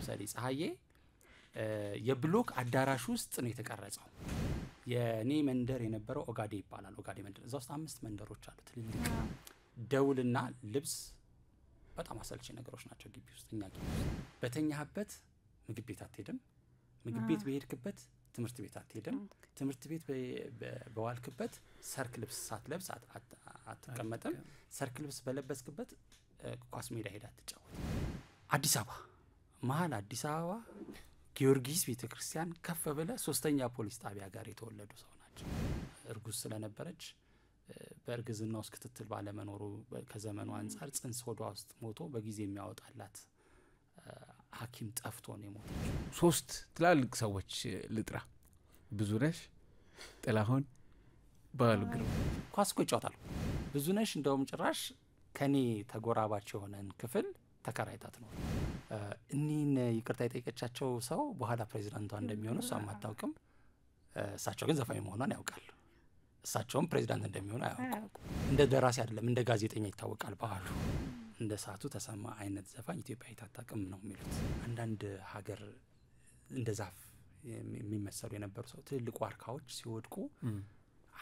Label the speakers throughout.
Speaker 1: ለምሳሌ ፀሐዬ የብሎክ አዳራሽ ውስጥ ነው የተቀረጸው የኔ መንደር የነበረው ኦጋዴ ይባላል ኦጋዴ መንደር እዛው 5 መንደሮች አሉ ትልልቅ ደውልና ልብስ በጣም አሰልቺ ነገሮች ናቸው ግቢ ውስጥ እኛ ግቢ በተኛህበት ምግብ ቤት አትሄድም ምግብ ቤት በሄድክበት ትምህርት ቤት አትሄድም ትምህርት ቤት በዋልክበት ሰርክ ልብስ ሳትለብስ አትቀመጥም ሰርክ ልብስ በለበስክበት ኳስ ሜዳ ሄዳ አትጫወት አዲስ አበባ መሃል አዲስ አበባ ጊዮርጊስ ቤተክርስቲያን ከፍ ብለ ሶስተኛ ፖሊስ ጣቢያ ጋር የተወለዱ ሰው ናቸው እርጉዝ ስለነበረች በእርግዝና ውስጥ ክትትል ባለመኖሩ ከዘመኑ አንፃር ጽንስ ሆዷ ውስጥ ሞቶ በጊዜ የሚያወጣላት ሐኪም ጠፍቶ ነው የሞተው
Speaker 2: 3 ትላልቅ ሰዎች ልጥራ ብዙነሽ ጥላሁን ባሉግሩ
Speaker 1: ኳስ ቆይጫታል ብዙነሽ እንደውም ጭራሽ ከኔ ተጎራባች የሆነን ክፍል ተከራይታት ነው እኒን ይቅርታ የጠየቀቻቸው ሰው በኋላ ፕሬዝዳንቷ እንደሚሆኑ እሷ ማታውቅም እሳቸው ግን ዘፋኝ መሆኗን ያውቃል እሳቸውም ፕሬዝዳንት እንደሚሆኑ አያውቁም እንደ ደራሲ አይደለም እንደ ጋዜጠኛ ይታወቃል ባህሉ እንደ ሰዓቱ ተሰማ አይነት ዘፋኝ ኢትዮጵያ ይታጣቀም ነው የሚሉት አንዳንድ ሀገር እንደ ዛፍ የሚመሰሉ የነበሩ ሰው ትልልቅ ዋርካዎች ሲወድቁ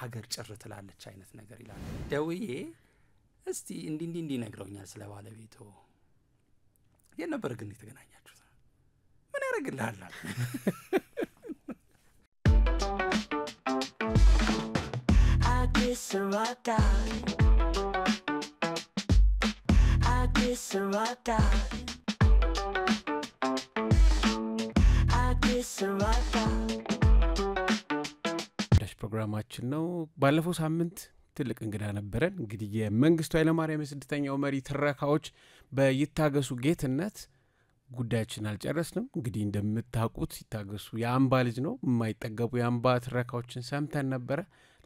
Speaker 1: ሀገር ጭር ትላለች አይነት ነገር ይላል ደውዬ እስቲ እንዲ ነግረውኛል ስለ ባለቤቱ የነበር ግን የተገናኛችሁት ምን ያረግልሃል Addis Ababa
Speaker 2: ፕሮግራማችን ነው ባለፈው ሳምንት ትልቅ እንግዳ ነበረን እንግዲህ የመንግስቱ ኃይለማርያም የስድስተኛው መሪ ትረካዎች በይታገሱ ጌትነት ጉዳያችን አልጨረስንም እንግዲህ እንደምታውቁት ይታገሱ የአምባ ልጅ ነው የማይጠገቡ የአምባ ትረካዎችን ሰምተን ነበር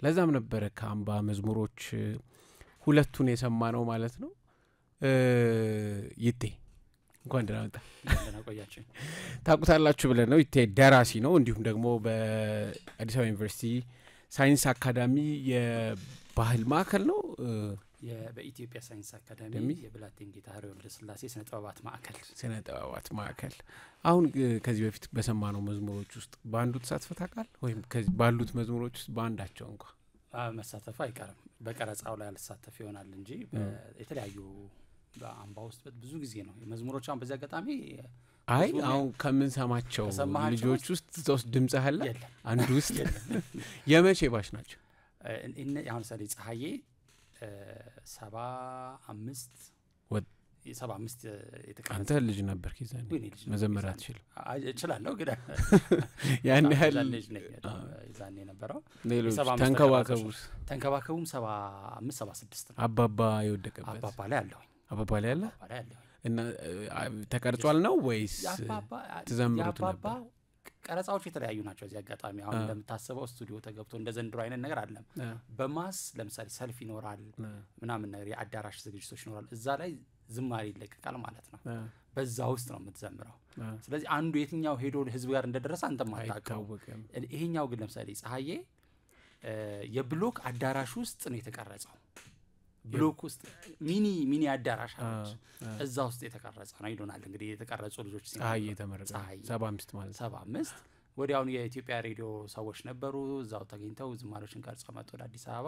Speaker 2: ለዛም ነበር ከአምባ መዝሙሮች ሁለቱን የሰማነው ማለት ነው ይቴ እንኳን ደህና መጣ
Speaker 1: ቆያችሁ
Speaker 2: ታቁታላችሁ ብለን ነው ይቴ ደራሲ ነው እንዲሁም ደግሞ በአዲስ አበባ ዩኒቨርሲቲ ሳይንስ አካዳሚ የባህል ማዕከል ነው
Speaker 1: በኢትዮጵያ ሳይንስ አካዳሚ የብላቴን ጌታ ሀረር ወልደ ስላሴ ስነ ጥበባት ማዕከል አሁን ከዚህ በፊት በሰማነው መዝሙሮች ውስጥ ባንዱ ተሳትፈታቃል ወይም ከዚህ ባሉት መዝሙሮች ውስጥ ባንዳቸው እንኳን መሳተፍ አይቀርም በቀረጻው ላይ አልሳተፍ ይሆናል እንጂ የተለያዩ በአምባ ውስጥ ብዙ ጊዜ ነው መዝሙሮቻን በዛ አጋጣሚ
Speaker 2: አይ አሁን ከምን ሰማቸው ልጆች ውስጥ ሶስት ድምጽ አለ አንዱ ውስጥ የመቼ ባሽ ናቸው
Speaker 1: አሁን ሰሪ ፀሐዬ 75 የተቀረጸ
Speaker 2: አንተ ልጅ ነበር ከዛኔ መዘመራት
Speaker 1: እችላለሁ ግን
Speaker 2: ያን ያህል
Speaker 1: ልጅ ነኝ ዛኔ ነበረው
Speaker 2: ተንከባከቡም
Speaker 1: 75 76 ነው
Speaker 2: አባባ የወደቀበት አባባ ላይ አለ እና ተቀርጿል ነው ወይስ ተዘምሩት ነበር ቀረጻዎች የተለያዩ ናቸው እዚህ አጋጣሚ አሁን እንደምታስበው ስቱዲዮ ተገብቶ እንደ ዘንድሮ አይነት ነገር አይደለም በማስ ለምሳሌ ሰልፍ ይኖራል ምናምን ነገር የአዳራሽ ዝግጅቶች ይኖራል እዛ ላይ ዝማሬ ይለቀቃል ማለት ነው በዛ ውስጥ ነው የምትዘምረው ስለዚህ አንዱ የትኛው ሄዶ ህዝብ ጋር እንደደረሰ አንተም አታውቅም ይሄኛው ግን ለምሳሌ ፀሐዬ የብሎክ አዳራሽ ውስጥ ነው የተቀረጸው ብሎክ ውስጥ ሚኒ አዳራሽ አለች እዛ ውስጥ የተቀረጸ ነው ይሉናል እንግዲህ የተቀረጹ ልጆች ፀሐዬ ተመረጠ 75 ማለት
Speaker 1: 75 ወዲያውኑ የኢትዮጵያ ሬዲዮ ሰዎች ነበሩ እዛው ተገኝተው ዝማሬዎችን ቀርጸው መጥተው ወደ አዲስ አበባ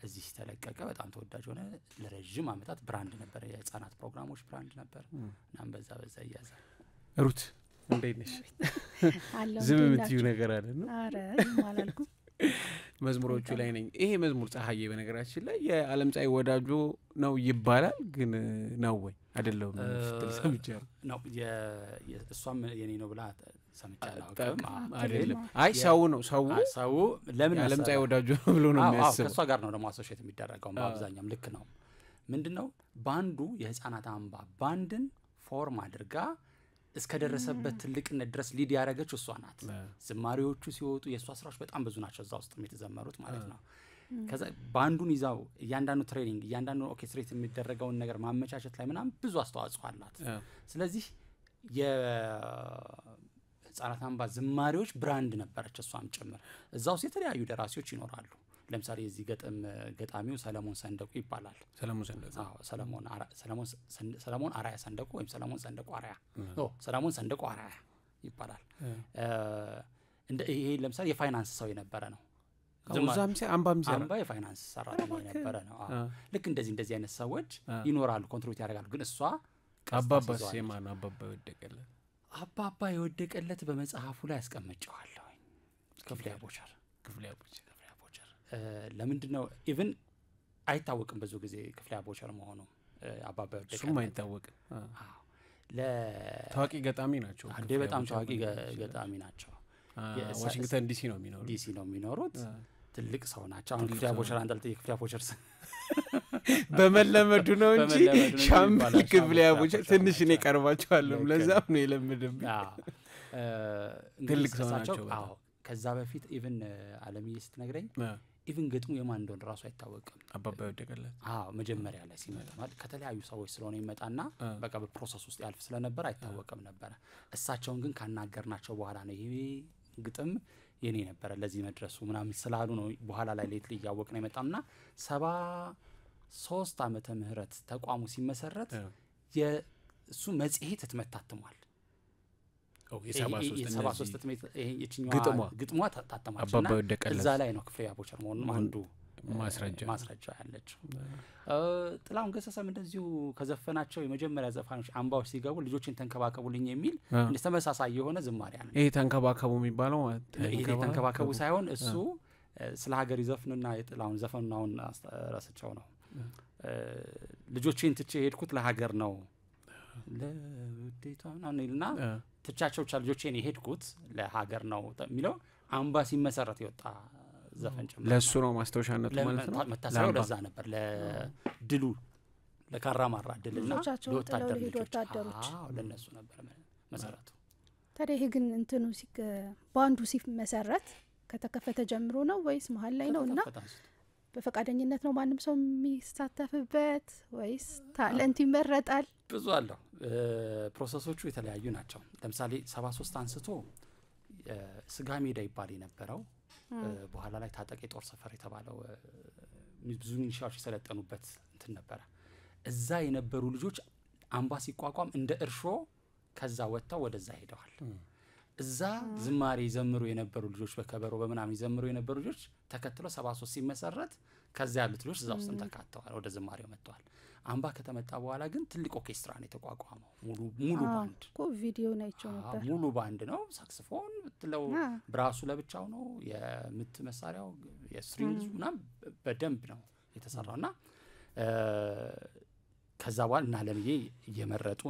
Speaker 1: እዚህ ተለቀቀ በጣም ተወዳጅ ሆነ ለረጅም አመታት ብራንድ ነበር የህፃናት ፕሮግራሞች ብራንድ ነበር እናም በዛ ያያዛል
Speaker 2: ሩት እንዴት ነሽ ዝም የምትዩ ነገር አለ ነው
Speaker 3: አረ ማላልኩ
Speaker 2: መዝሙሮቹ ላይ ነኝ ይሄ መዝሙር ፀሐዬ በነገራችን ላይ የዓለም ፀሐይ ወዳጆ ነው ይባላል ግን ነው ወይ አይደለም ፍትል ሰምቻለሁ
Speaker 1: ነው የእሷም የኔ ነው ብላ ሰምቻለሁ
Speaker 2: አይደለም አይ ሰው ለምን ዓለም ፀሐይ ወዳጆ ነው ብሎ ነው የሚያስበው
Speaker 1: ከሷ ጋር ነው ደግሞ አሶሺየት የሚደረገው በአብዛኛው ልክ ነው ምንድነው ባንዱ የህፃናት አምባ ባንድን ፎርም አድርጋ እስከደረሰበት ትልቅነት ድረስ ሊድ ያረጋች እሷ ናት ዝማሬዎቹ ሲወጡ የሷ ስራዎች በጣም ብዙ ናቸው እዛው ውስጥ የተዘመሩት ማለት ነው ከዛ ባንዱን ይዛው ያንዳንዱ ትሬኒንግ ያንዳንዱ ኦርኬስትሬት የሚደረገው ነገር ማመቻቸት ላይ ምናም ብዙ አስተዋጽኦ አላት ስለዚህ የህፃናት አምባ ዝማሬዎች ብራንድ ነበረች እሷም ጭምር እዛው የተለያዩ ደራሲዎች ይኖራሉ ለምሳሌ እዚህ ገጣሚው ሰለሞን ሰንደቁ ይባላል። ሰለሞን አራያ ሰንደቁ ወይም ሰለሞን ሰንደቁ አራያ ሰለሞን ሰንደቁ አራያ ይባላል። እንደ ይሄ ለምሳሌ የፋይናንስ ሰው የነበረ ነው። አምባ የፋይናንስ ሰራተኛ የነበረ ነው። ልክ እንደዚህ አይነት ሰዎች ይኖራሉ፣ ኮንትሪቢዩት ያደርጋሉ። ግን እሷ አባባ የወደቀለት በመጽሐፉ ላይ አስቀምጨዋለሁ። ክፍሌ አቦቸር ለምንድነው ኢቭን አይታወቅም ብዙ ጊዜ ክፍሌ አቦቸር መሆኑ አባባ የወደቀለት
Speaker 2: እሱም አይታወቅም። ታዋቂ ገጣሚ ናቸው።
Speaker 1: አንዴ በጣም ታዋቂ ገጣሚ ናቸው።
Speaker 2: ዋሽንግተን ዲሲ ነው የሚኖሩት።
Speaker 1: ትልቅ ሰው ናቸው። አሁን ክፍሌ አቦቸር አንጠልጥዬ ክፍሌ አቦቸር
Speaker 2: በመለመዱ ነው እንጂ ሻምፒ ክፍሌ አቦቸር ትንሽ እኔ ቀርባቸዋለሁ። ለዛም ነው የለምድም። ትልቅ ሰው ናቸው።
Speaker 1: አዎ ከዛ በፊት ኢቭን አለምዬ ስትነግረኝ ኢቭን ግጥሙ የማን እንደሆነ ራሱ አይታወቅም።
Speaker 2: አባባ ይወደቀለት
Speaker 1: መጀመሪያ ላይ ሲመጣ ማለት ከተለያዩ ሰዎች ስለሆነ ይመጣና በቃ በፕሮሰስ ውስጥ ያልፍ ስለነበር አይታወቅም ነበር። እሳቸውን ግን ካናገርናቸው በኋላ ነው ይሄ ግጥም የኔ ነበር ለዚህ መድረሱ ምናምን ስላሉ ነው በኋላ ላይ ሌት ሊያወቅ ነው የመጣውና 73 ዓመተ ምህረት ተቋሙ ሲመሰረት የሱ መጽሔት ህትመት ታትሟል። የ73 ህትመት ግጥሟ ታተማችና እዛ ላይ ነው ክፍሌ አቦቸር መሆኑን አንዱ ማስረጃ ያለችው። ጥላሁን ገሰሰም እንደዚሁ ከዘፈናቸው የመጀመሪያ ዘፋኖች አምባዎች ሲገቡ ልጆችን ተንከባከቡልኝ የሚል እንደ ተመሳሳይ የሆነ ዝማሬ አለ።
Speaker 2: ይሄ ተንከባከቡ የሚባለው
Speaker 1: ተንከባከቡ ሳይሆን እሱ ስለ ሀገር ይዘፍኑና የጥላሁን ዘፈኑን ራስቸው ነው ልጆችን ትቼ ሄድኩት ለሀገር ነው ለውዴቷና ነውና ትቻቸው ልጆችን የሄድኩት ለሀገር ነው የሚለው አምባ ሲመሰረት ይወጣ ዘፈን ጨምሮ
Speaker 2: ለሱ ነው ማስተዋሻነቱ ማለት ነው።
Speaker 1: መታሰቢያው ለዛ ነበር ለድሉ ለካራማራ ድልና ለወታደሮች ለነሱ ነበር መሰረቱ።
Speaker 3: ታዲያ ይሄ ግን እንትኑ ባንዱ ሲመሰረት ከተከፈተ ጀምሮ ነው ወይስ መሀል ላይ ነውና በፈቃደኝነት ነው ማንም ሰው የሚሳተፍበት ወይስ ታለንት ይመረጣል?
Speaker 1: ብዙ አለው። ፕሮሰሶቹ የተለያዩ ናቸው። ለምሳሌ 73 አንስቶ ስጋ ሜዳ ይባል የነበረው በኋላ ላይ ታጠቅ የጦር ሰፈር የተባለው ብዙ ሚሊሻዎች የሰለጠኑበት እንትን ነበር። እዛ የነበሩ ልጆች አምባ ሲቋቋም እንደ እርሾ ከዛ ወጣው ወደዛ ሄደዋል። እዛ ዝማሬ ይዘምሩ የነበሩ ልጆች በከበሮ በመናም ይዘምሩ የነበሩ ልጆች ተከትለው 73 ሲመሰረት ከዛ ያሉት ልጆች እዛ ውስጥም ተካተዋል፣ ወደ ዝማሬው መጥተዋል። አምባ ከተመጣ በኋላ ግን ትልቅ ኦርኬስትራ ነው የተቋቋመው። ሙሉ ባንድ
Speaker 3: ቪዲዮ ናይቸው ነበር።
Speaker 1: ሙሉ ባንድ ነው። ሳክስፎን ብትለው ብራሱ ለብቻው ነው፣ የምት መሳሪያው የስትሪንግና በደንብ ነው የተሰራውና ከዛ በኋላ እና ለምዬ እየመረጡ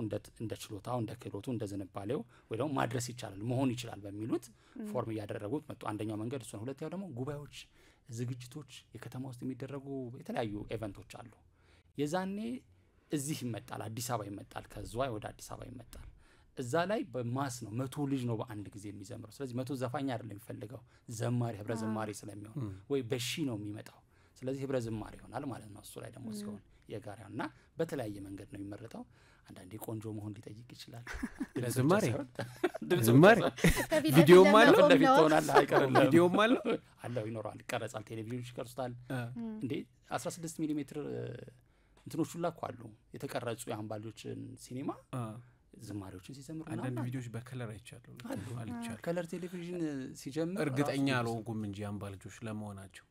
Speaker 1: እንደ ችሎታው እንደ ክህሎቱ እንደ ዝንባሌው ወይ ደግሞ ማድረስ ይቻላል መሆን ይችላል በሚሉት ፎርም ያደረጉት መጡ። አንደኛው መንገድ እሱ ነው። ሁለተኛው ደግሞ ጉባኤዎች፣ ዝግጅቶች፣ የከተማ ውስጥ የሚደረጉ የተለያዩ ኢቨንቶች አሉ። የዛኔ እዚህ ይመጣል፣ አዲስ አበባ ይመጣል፣ ከዝዋይ ወደ አዲስ አበባ ይመጣል። እዛ ላይ በማስ ነው 100 ልጅ ነው በአንድ ጊዜ የሚዘምረው። ስለዚህ 100 ዘፋኝ አይደለም የሚፈልገው ዘማሪ ህብረ ዘማሪ ስለሚሆን ወይ በሺ ነው የሚመጣው። ስለዚህ ህብረ ዘማሪ ይሆናል ማለት ነው። እሱ ላይ ደግሞ ሲሆን የጋራውና በተለያየ መንገድ ነው የሚመረጠው። አንዳንዴ ቆንጆ መሆን ሊጠይቅ ይችላል።
Speaker 2: ዝማሬ ቪዲዮም አለው
Speaker 1: ቪዲዮም አለው ይኖራል፣ ይቀርጻል፣ ቴሌቪዥን ይቀርጻል። እንዴ 16 ሚሊ ሜትር እንትኖች ሁሉ አሉ የተቀረጹ የአምባሎችን ሲኒማ ዝማሬዎችን ሲጀምሩ እና
Speaker 2: አንዳንድ ቪዲዮዎች በከለር አይቻለሁ።
Speaker 1: ከለር ቴሌቪዥን ሲጀምር
Speaker 2: እርግጠኛ አልሆንኩም እንጂ አምባሎች ለመሆናቸው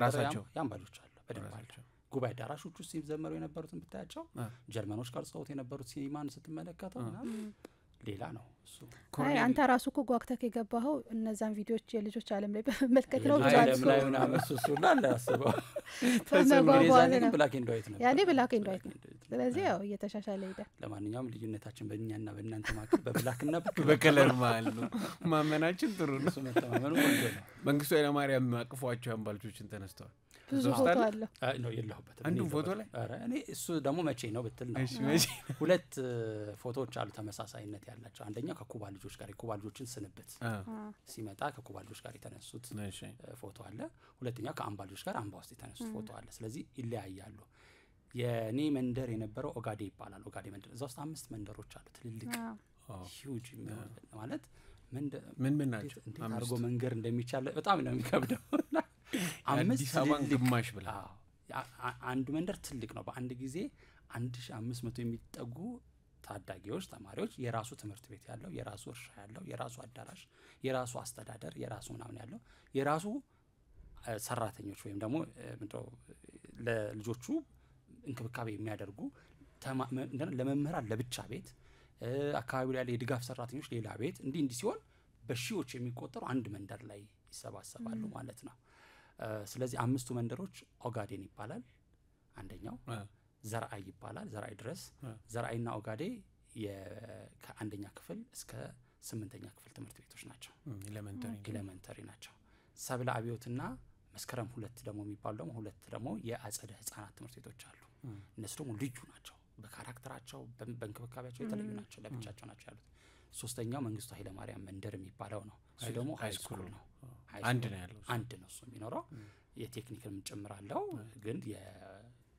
Speaker 1: ራሳቸው የአምባሎች አሉ በደንብ አለ። ጉባኤ አዳራሾች ውስጥ ሲዘመሩ የነበሩትን ብታያቸው ጀርመኖች ቀርጸውት የነበሩት ሲኒማን ስትመለከተው ሌላ ነው እሱ።
Speaker 3: አንተ ራሱ እኮ ጓግተህ የገባኸው እነዛን ቪዲዮዎች የልጆች ዓለም ላይ በመልከት ነው ብቻ
Speaker 1: ዓለም ላይ ምናምን እሱ ላይ አስበው ብላክ ኤንድ ዋይት ነው
Speaker 3: ያኔ ብላክ ኤንድ ዋይት ነው። ስለዚህ ያው እየተሻሻለ ይሄዳል።
Speaker 1: ለማንኛውም ልዩነታችን በእኛና በእናንተ መካከል በብላክና
Speaker 2: በከለር ማለት ነው። ማመናችን ጥሩ ነው።
Speaker 1: እሱ መተማመኑ ወንጀ ነው።
Speaker 2: መንግስቱ ኃይለማርያም አቅፏቸው አምባልጆችን ተነስተዋል።
Speaker 3: ብዙ ፎቶ አለ
Speaker 1: ነው የለሁበት
Speaker 2: አንዱ ፎቶ ላይ
Speaker 1: እኔ እሱ ደግሞ መቼ ነው ብትል ነው ሁለት ፎቶዎች አሉ ተመሳሳይነት ያላቸው። አንደኛው ከኩባ ልጆች ጋር የኩባ ልጆችን ስንብት ሲመጣ ከኩባ ልጆች ጋር የተነሱት ፎቶ አለ። ሁለተኛው ከአምባ ልጆች ጋር አምባ ውስጥ የተነሱት ፎቶ አለ። ስለዚህ ይለያያሉ። የኔ መንደር የነበረው ኦጋዴ ይባላል። ኦጋዴ መንደር እዛ ውስጥ 5 መንደሮች አሉ ትልልቅ ሂውጅ ማለት
Speaker 2: ምን ናቸው?
Speaker 1: አርጎ መንገር እንደሚቻል በጣም ነው የሚከብደው።
Speaker 2: አዲስ አበባን ግማሽ ብላ
Speaker 1: አንዱ መንደር ትልቅ ነው። በአንድ ጊዜ 1500 የሚጠጉ ታዳጊዎች ተማሪዎች የራሱ ትምህርት ቤት ያለው የራሱ እርሻ ያለው የራሱ አዳራሽ የራሱ አስተዳደር የራሱ ምናምን ያለው የራሱ ሰራተኞች ወይም ደግሞ ለልጆቹ እንክብካቤ የሚያደርጉ ለመምህራን ለብቻ ቤት አካባቢ ላይ ያለ የድጋፍ ሰራተኞች ሌላ ቤት እንዲህ ሲሆን በሺዎች የሚቆጠሩ አንድ መንደር ላይ ይሰባሰባሉ ማለት ነው። ስለዚህ አምስቱ መንደሮች ኦጋዴን ይባላል አንደኛው፣ ዘርአይ ይባላል ዘርአይ ድረስ። ዘርአይና ኦጋዴ ከአንደኛ ክፍል እስከ 8ኛ ክፍል ትምህርት ቤቶች ናቸው፣ ኤሌመንተሪ ናቸው። ሰብለ አብዮትና መስከረም 2 ደግሞ የሚባሉ ደግሞ ሁለት ደግሞ የአጸደ ህፃናት ትምህርት ቤቶች አሉ። እነሱ ደግሞ ልዩ ናቸው፣ በካራክተራቸው በእንክብካቤያቸው የተለዩ ናቸው፣ ለብቻቸው ናቸው ያሉት። ሶስተኛው መንግስቱ ኃይለ ማርያም መንደር የሚባለው ነው። እሱ ደግሞ ሃይ ስኩል ነው፣ አንድ ነው ያለው፣ አንድ ነው እሱ የሚኖረው። የቴክኒክም ጭምር አለው፣ ግን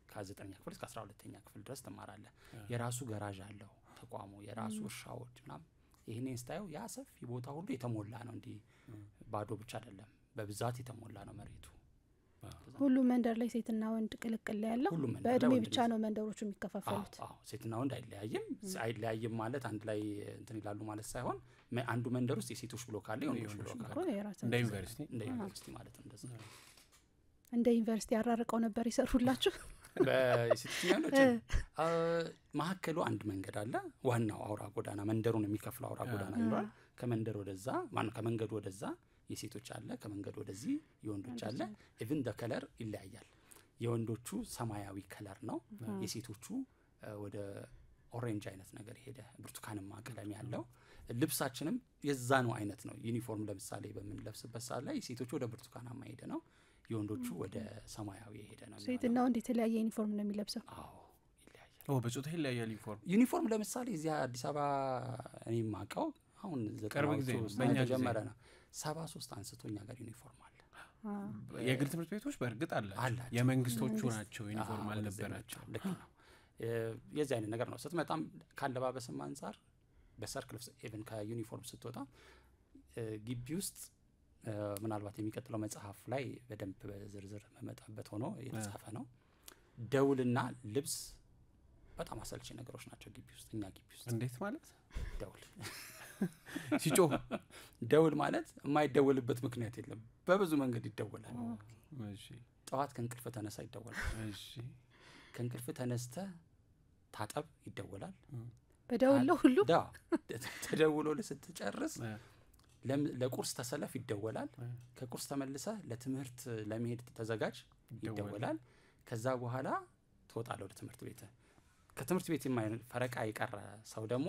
Speaker 1: ከ9ኛ ክፍል እስከ 12ኛ ክፍል ድረስ ትማራለህ። የራሱ ገራዥ አለው ተቋሙ፣ የራሱ እርሻዎች ምናምን። ይሄንን ስታየው ያ ሰፊ ቦታ ሁሉ የተሞላ ነው፣ እንዲህ ባዶ ብቻ አይደለም፣ በብዛት የተሞላ ነው መሬቱ።
Speaker 3: ሁሉ መንደር ላይ ሴትና ወንድ ቅልቅል ያለው በእድሜ ብቻ ነው መንደሮቹ የሚከፋፈሉት።
Speaker 1: ሴትና ወንድ አይለያይም ማለት አንድ ላይ እንትን ይላሉ ማለት ሳይሆን አንዱ መንደር ውስጥ የሴቶች ብሎክ አለ፣ የወንዶች ብሎክ አለ፣ እንደ ዩኒቨርሲቲ ማለት ነው። እንደዛ
Speaker 3: እንደ ዩኒቨርሲቲ አራርቀው ነበር ይሰሩላችሁ።
Speaker 1: በሴቶች ማከሉ አንድ መንገድ አለ፣ ዋናው አውራ ጎዳና መንደሩን የሚከፍለው አውራ ጎዳና ይኖራል። ከመንደር ወደዛ ከመንገዱ ወደዛ የሴቶች አለ፣ ከመንገዱ ወደዚህ የወንዶች አለ። ኢቭን ደ ከለር ይለያያል። የወንዶቹ ሰማያዊ ከለር ነው፣ የሴቶቹ ወደ ኦሬንጅ አይነት ነገር ሄደ፣ ብርቱካንማ ቀለም ያለው። ልብሳችንም የዛኑ አይነት ነው። ዩኒፎርም ለምሳሌ በምንለብስበት ሰዓት ላይ የሴቶቹ ወደ ብርቱካናማ ሄደ ነው፣ የወንዶቹ ወደ ሰማያዊ ሄደ ነው።
Speaker 3: ሴትና ወንድ የተለያየ ዩኒፎርም ነው የሚለብሰው?
Speaker 1: አዎ ይለያያል።
Speaker 2: በጾታ ይለያያል
Speaker 1: ዩኒፎርም ለምሳሌ እዚያ አዲስ አበባ እኔ ማቀው አሁን
Speaker 2: ቅርብ ጊዜ
Speaker 1: በእኛ ጀመረ ነው 73 አንስቶ እኛ ጋር ዩኒፎርም አለ።
Speaker 2: የግል ትምህርት ቤቶች በእርግጥ አለ፣ የመንግስቶቹ ናቸው ዩኒፎርም አልነበራቸው። ልክ ነው። የዚህ አይነት ነገር ነው። ስትመጣም ካለባበስም አንጻር በሰርክል ኢቭን ከዩኒፎርም ስትወጣ ግቢ ውስጥ ምናልባት የሚቀጥለው መጽሐፍ ላይ በደንብ በዝርዝር መመጣበት ሆኖ የተጻፈ ነው። ደውልና ልብስ በጣም አሰልቺ ነገሮች ናቸው ግቢ ውስጥ። እኛ ግቢ ውስጥ እንዴት ማለት
Speaker 1: ደውል
Speaker 2: ሲጮህ
Speaker 1: ደውል ማለት የማይደወልበት ምክንያት የለም። በብዙ መንገድ ይደወላል። ጠዋት ከእንቅልፍ ተነሳ ይደወላል። ከእንቅልፍ ተነስተ ታጠብ ይደወላል።
Speaker 3: በደውል ሁሉ
Speaker 1: ተደውሎ ስትጨርስ ለቁርስ ተሰለፍ ይደወላል። ከቁርስ ተመልሰ ለትምህርት ለመሄድ ተዘጋጅ ይደወላል። ከዛ በኋላ ትወጣለህ ወደ ትምህርት ቤት። ከትምህርት ቤት ፈረቃ የቀረ ሰው ደግሞ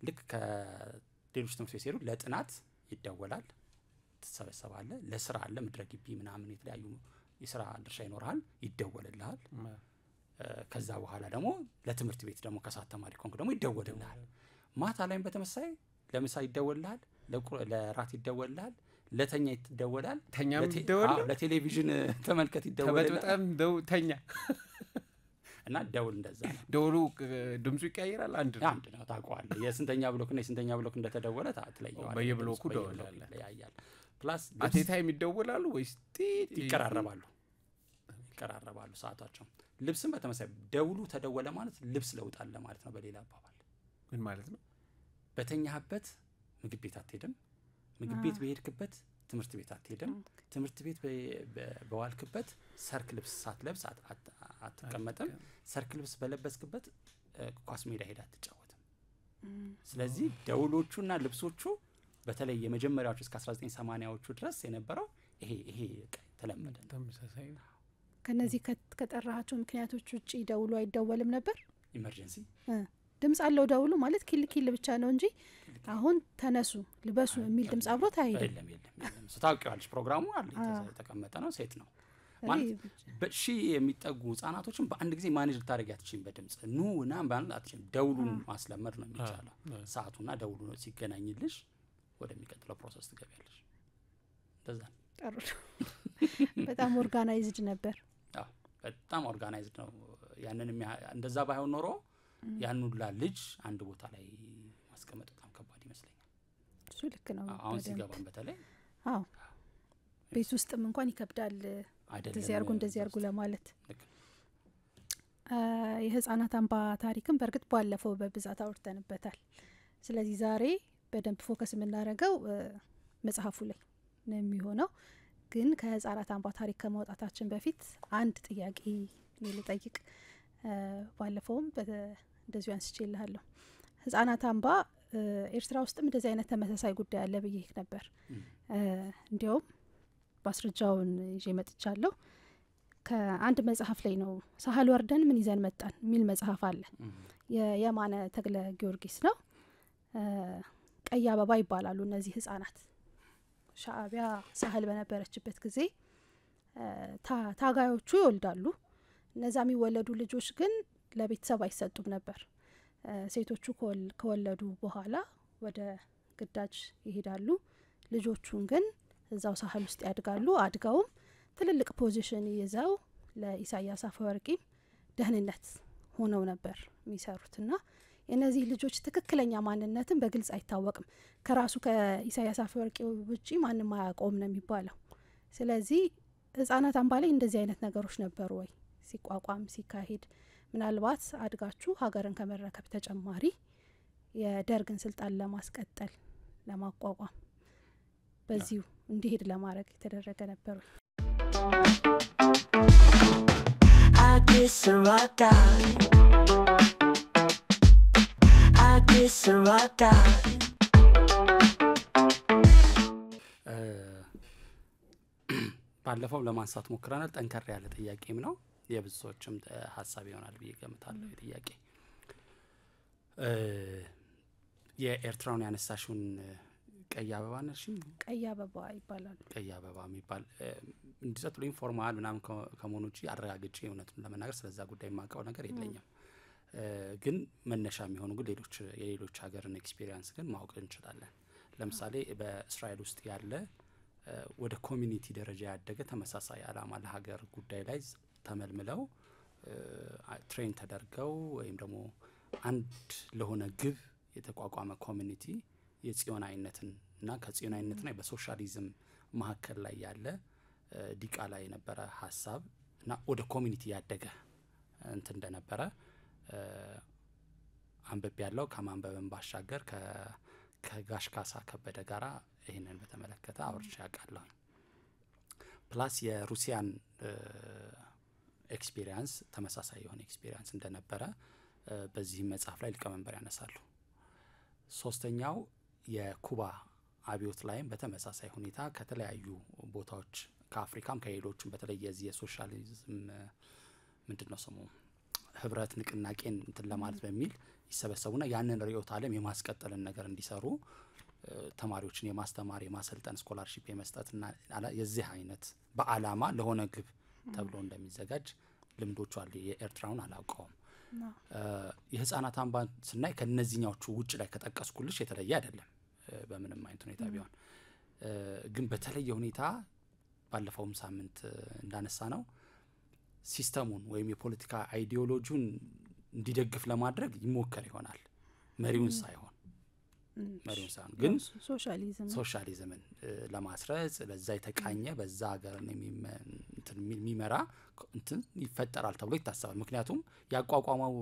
Speaker 1: ልክ ከሌሎች ትምህርት ቤት ሲሄዱ ለጥናት ይደወላል፣ ትሰበሰባለህ። ለስራ አለ ምድረ ግቢ ምናምን የተለያዩ የስራ ድርሻ ይኖርሃል፣ ይደወልልሃል። ከዛ በኋላ ደግሞ ለትምህርት ቤት ደግሞ ከሰዓት ተማሪ ኮንክ ደግሞ ይደወልልሃል። ማታ ላይም በተመሳይ ለምሳ ይደወልልሃል፣ ለራት ይደወልልሃል፣ ለተኛ ይደወላል።
Speaker 2: ተኛም ይደወላል፣
Speaker 1: ለቴሌቪዥን ተመልከት ይደወላል።
Speaker 2: በጣም ተኛ
Speaker 1: እና ደውል እንደዛ ነው።
Speaker 2: ደውሉ ድምጹ ይቀያየራል። አንድ
Speaker 1: ነው ታውቀዋለህ። የስንተኛ ብሎክ እና የስንተኛ ብሎክ እንደተደወለ ትለየዋለህ።
Speaker 2: በየብሎኩ ደውላለ
Speaker 1: ያያል። ፕላስ
Speaker 2: አቴታ የሚደወላሉ ወይስ
Speaker 1: ይቀራረባሉ ሰዓታቸው። ልብስም በተመሳሳይ ደውሉ ተደወለ ማለት ልብስ ለውጣለ ማለት ነው። በሌላ አባባል
Speaker 2: ምን ማለት ነው?
Speaker 1: በተኛህበት ምግብ ቤት አትሄድም፣ ምግብ ቤት በሄድክበት ትምህርት ቤት አትሄድም፣ ትምህርት ቤት በዋልክበት ሰርክ ልብስ ሳትለብስ አትቀመጥም፣ ሰርክ ልብስ በለበስክበት ኳስ ሜዳ ሄዳ አትጫወትም። ስለዚህ ደውሎቹና ልብሶቹ በተለይ የመጀመሪያዎቹ እስከ 1980ዎቹ ድረስ የነበረው ይሄ ተለመደ
Speaker 2: ተመሳሳይ ነው።
Speaker 3: ከነዚህ ከጠራሃቸው ምክንያቶች ውጪ ደውሉ አይደወልም ነበር?
Speaker 1: ኢመርጀንሲ
Speaker 3: ድምጽ አለው ደውሉ ማለት ኪል ብቻ ነው እንጂ አሁን ተነሱ ልበሱ የሚል ድምጽ አብሮት አይደለም።
Speaker 1: የለም ታውቂዋለሽ፣ ፕሮግራሙ አለ የተቀመጠ ነው። ሴት ነው ማለት በሺ የሚጠጉ ህጻናቶችን በአንድ ጊዜ ማኔጅ ልታደርጊ አትችይም። በድምጽ ኑና ባንል አትችይም። ደውሉን ማስለመድ ነው የሚቻለው። ሰዓቱና ደውሉ ነው ሲገናኝልሽ ወደሚቀጥለው ፕሮሰስ ትገቢያለሽ። እንደዛ
Speaker 3: ጥሩ። በጣም ኦርጋናይዝድ ነበር።
Speaker 1: በጣም ኦርጋናይዝድ ነው። ያንን እንደዛ ባይሆን ኖሮ ያን ሁላ ልጅ አንድ ቦታ ላይ ማስቀመጥ በጣም ከባድ ይመስለኛል።
Speaker 3: እሱ ልክ ነው።
Speaker 1: አሁን ሲገባን በተለይ
Speaker 3: ቤት ውስጥም እንኳን ይከብዳል እንደዚህ ያርጉ ለማለት። የህፃናት አምባ ታሪክም በርግጥ ባለፈው በብዛት አውርተንበታል። ስለዚህ ዛሬ በደንብ ፎከስ የምናደርገው መጽሐፉ ላይ ነው የሚሆነው። ግን ከህፃናት አምባ ታሪክ ከማውጣታችን በፊት አንድ ጥያቄ ልጠይቅ። ባለፈውም እንደዚሁ አንስቼልሃለሁ። ህፃናት አምባ ኤርትራ ውስጥም እንደዚህ አይነት ተመሳሳይ ጉዳይ አለ ብዬ ነበር። እንዲያውም ማስረጃውን ይዤ መጥቻለሁ። ከአንድ መጽሐፍ ላይ ነው ሳህል ወርደን ምን ይዘን መጣን የሚል መጽሐፍ አለ። የየማነ ተክለ ጊዮርጊስ ነው። ቀይ አበባ ይባላሉ እነዚህ ህፃናት። ሻዕቢያ ሳህል በነበረችበት ጊዜ ታጋዮቹ ይወልዳሉ። እነዛ የሚወለዱ ልጆች ግን ለቤተሰብ አይሰጡም ነበር። ሴቶቹ ከወለዱ በኋላ ወደ ግዳጅ ይሄዳሉ። ልጆቹን ግን እዛው ሳህል ውስጥ ያድጋሉ። አድገውም ትልልቅ ፖዚሽን ይዘው ለኢሳያስ አፈወርቂ ደህንነት ሆነው ነበር የሚሰሩትና የነዚህ ልጆች ትክክለኛ ማንነትን በግልጽ አይታወቅም። ከራሱ ከኢሳያስ አፈወርቂ ውጪ ማንም አያውቀውም ነው የሚባለው። ስለዚህ ህፃናት አምባ ላይ እንደዚህ አይነት ነገሮች ነበሩ ወይ ሲቋቋም ሲካሄድ? ምናልባት አድጋችሁ ሀገርን ከመረከብ ተጨማሪ የደርግን ስልጣን ለማስቀጠል ለማቋቋም በዚሁ እንዲሄድ ለማድረግ የተደረገ ነበር።
Speaker 1: ባለፈው ለማንሳት ሞክረናል። ጠንከር ያለ ጥያቄም ነው። የብዙ ሰዎችም ሀሳብ ይሆናል ብዬ ገምታለሁ። ጥያቄ የኤርትራውን ያነሳሽውን ቀይ አበባ ነሽም
Speaker 3: ቀይ አበባ ይባላል።
Speaker 1: ቀይ አበባ የሚባል እንዲሰጡልኝ ፎርማል ምናምን ከመሆኑ ውጪ አረጋግጬ እውነቱን ለመናገር ስለዛ ጉዳይ የማውቀው ነገር የለኝም። ግን መነሻ የሚሆኑ ግን የሌሎች ሀገርን ኤክስፒሪየንስ ግን ማወቅ እንችላለን። ለምሳሌ በእስራኤል ውስጥ ያለ ወደ ኮሚኒቲ ደረጃ ያደገ ተመሳሳይ አላማ ለሀገር ጉዳይ ላይ ተመልምለው ትሬን ተደርገው ወይም ደግሞ አንድ ለሆነ ግብ የተቋቋመ ኮሚኒቲ የጽዮናዊነትን እና ከጽዮናዊነትና በሶሻሊዝም መሀከል ላይ ያለ ዲቃ ላይ የነበረ ሀሳብ እና ወደ ኮሚኒቲ ያደገ እንትን እንደነበረ አንበብ ያለው ከማንበብን ባሻገር ከጋሽ ካሳ ከበደ ጋራ ይሄንን በተመለከተ አውርቼ ያውቃለሁ። ፕላስ የሩሲያን ኤክስፒሪየንስ ተመሳሳይ የሆነ ኤክስፒሪየንስ እንደነበረ በዚህ መጽሐፍ ላይ ሊቀመንበር ያነሳሉ። ሶስተኛው የኩባ አብዮት ላይም በተመሳሳይ ሁኔታ ከተለያዩ ቦታዎች ከአፍሪካም ከሌሎችም በተለይ የዚህ የሶሻሊዝም ምንድነው ስሙ ህብረት ንቅናቄን እንትን ለማለት በሚል ይሰበሰቡና ያንን ርዕዮተ ዓለም የማስቀጠልን ነገር እንዲሰሩ ተማሪዎችን የማስተማር የማሰልጠን ስኮላርሺፕ የመስጠትና የዚህ አይነት በአላማ ለሆነ ግብ ተብሎ እንደሚዘጋጅ ልምዶቹ አሉ። የኤርትራውን አላውቀውም። የህፃናት አምባን ስናይ ከነዚህኛዎቹ ውጭ ላይ ከጠቀስኩልሽ የተለየ አይደለም በምንም አይነት ሁኔታ ቢሆን። ግን በተለየ ሁኔታ ባለፈውም ሳምንት እንዳነሳ ነው ሲስተሙን ወይም የፖለቲካ አይዲዮሎጂውን እንዲደግፍ ለማድረግ ይሞከር ይሆናል መሪውን ሳይሆን ግን ሶሻሊዝምን ለማስረጽ ለዛ የተቃኘ በዛ ሀገርን የሚመራ እንትን ይፈጠራል ተብሎ ይታሰባል። ምክንያቱም ያቋቋመው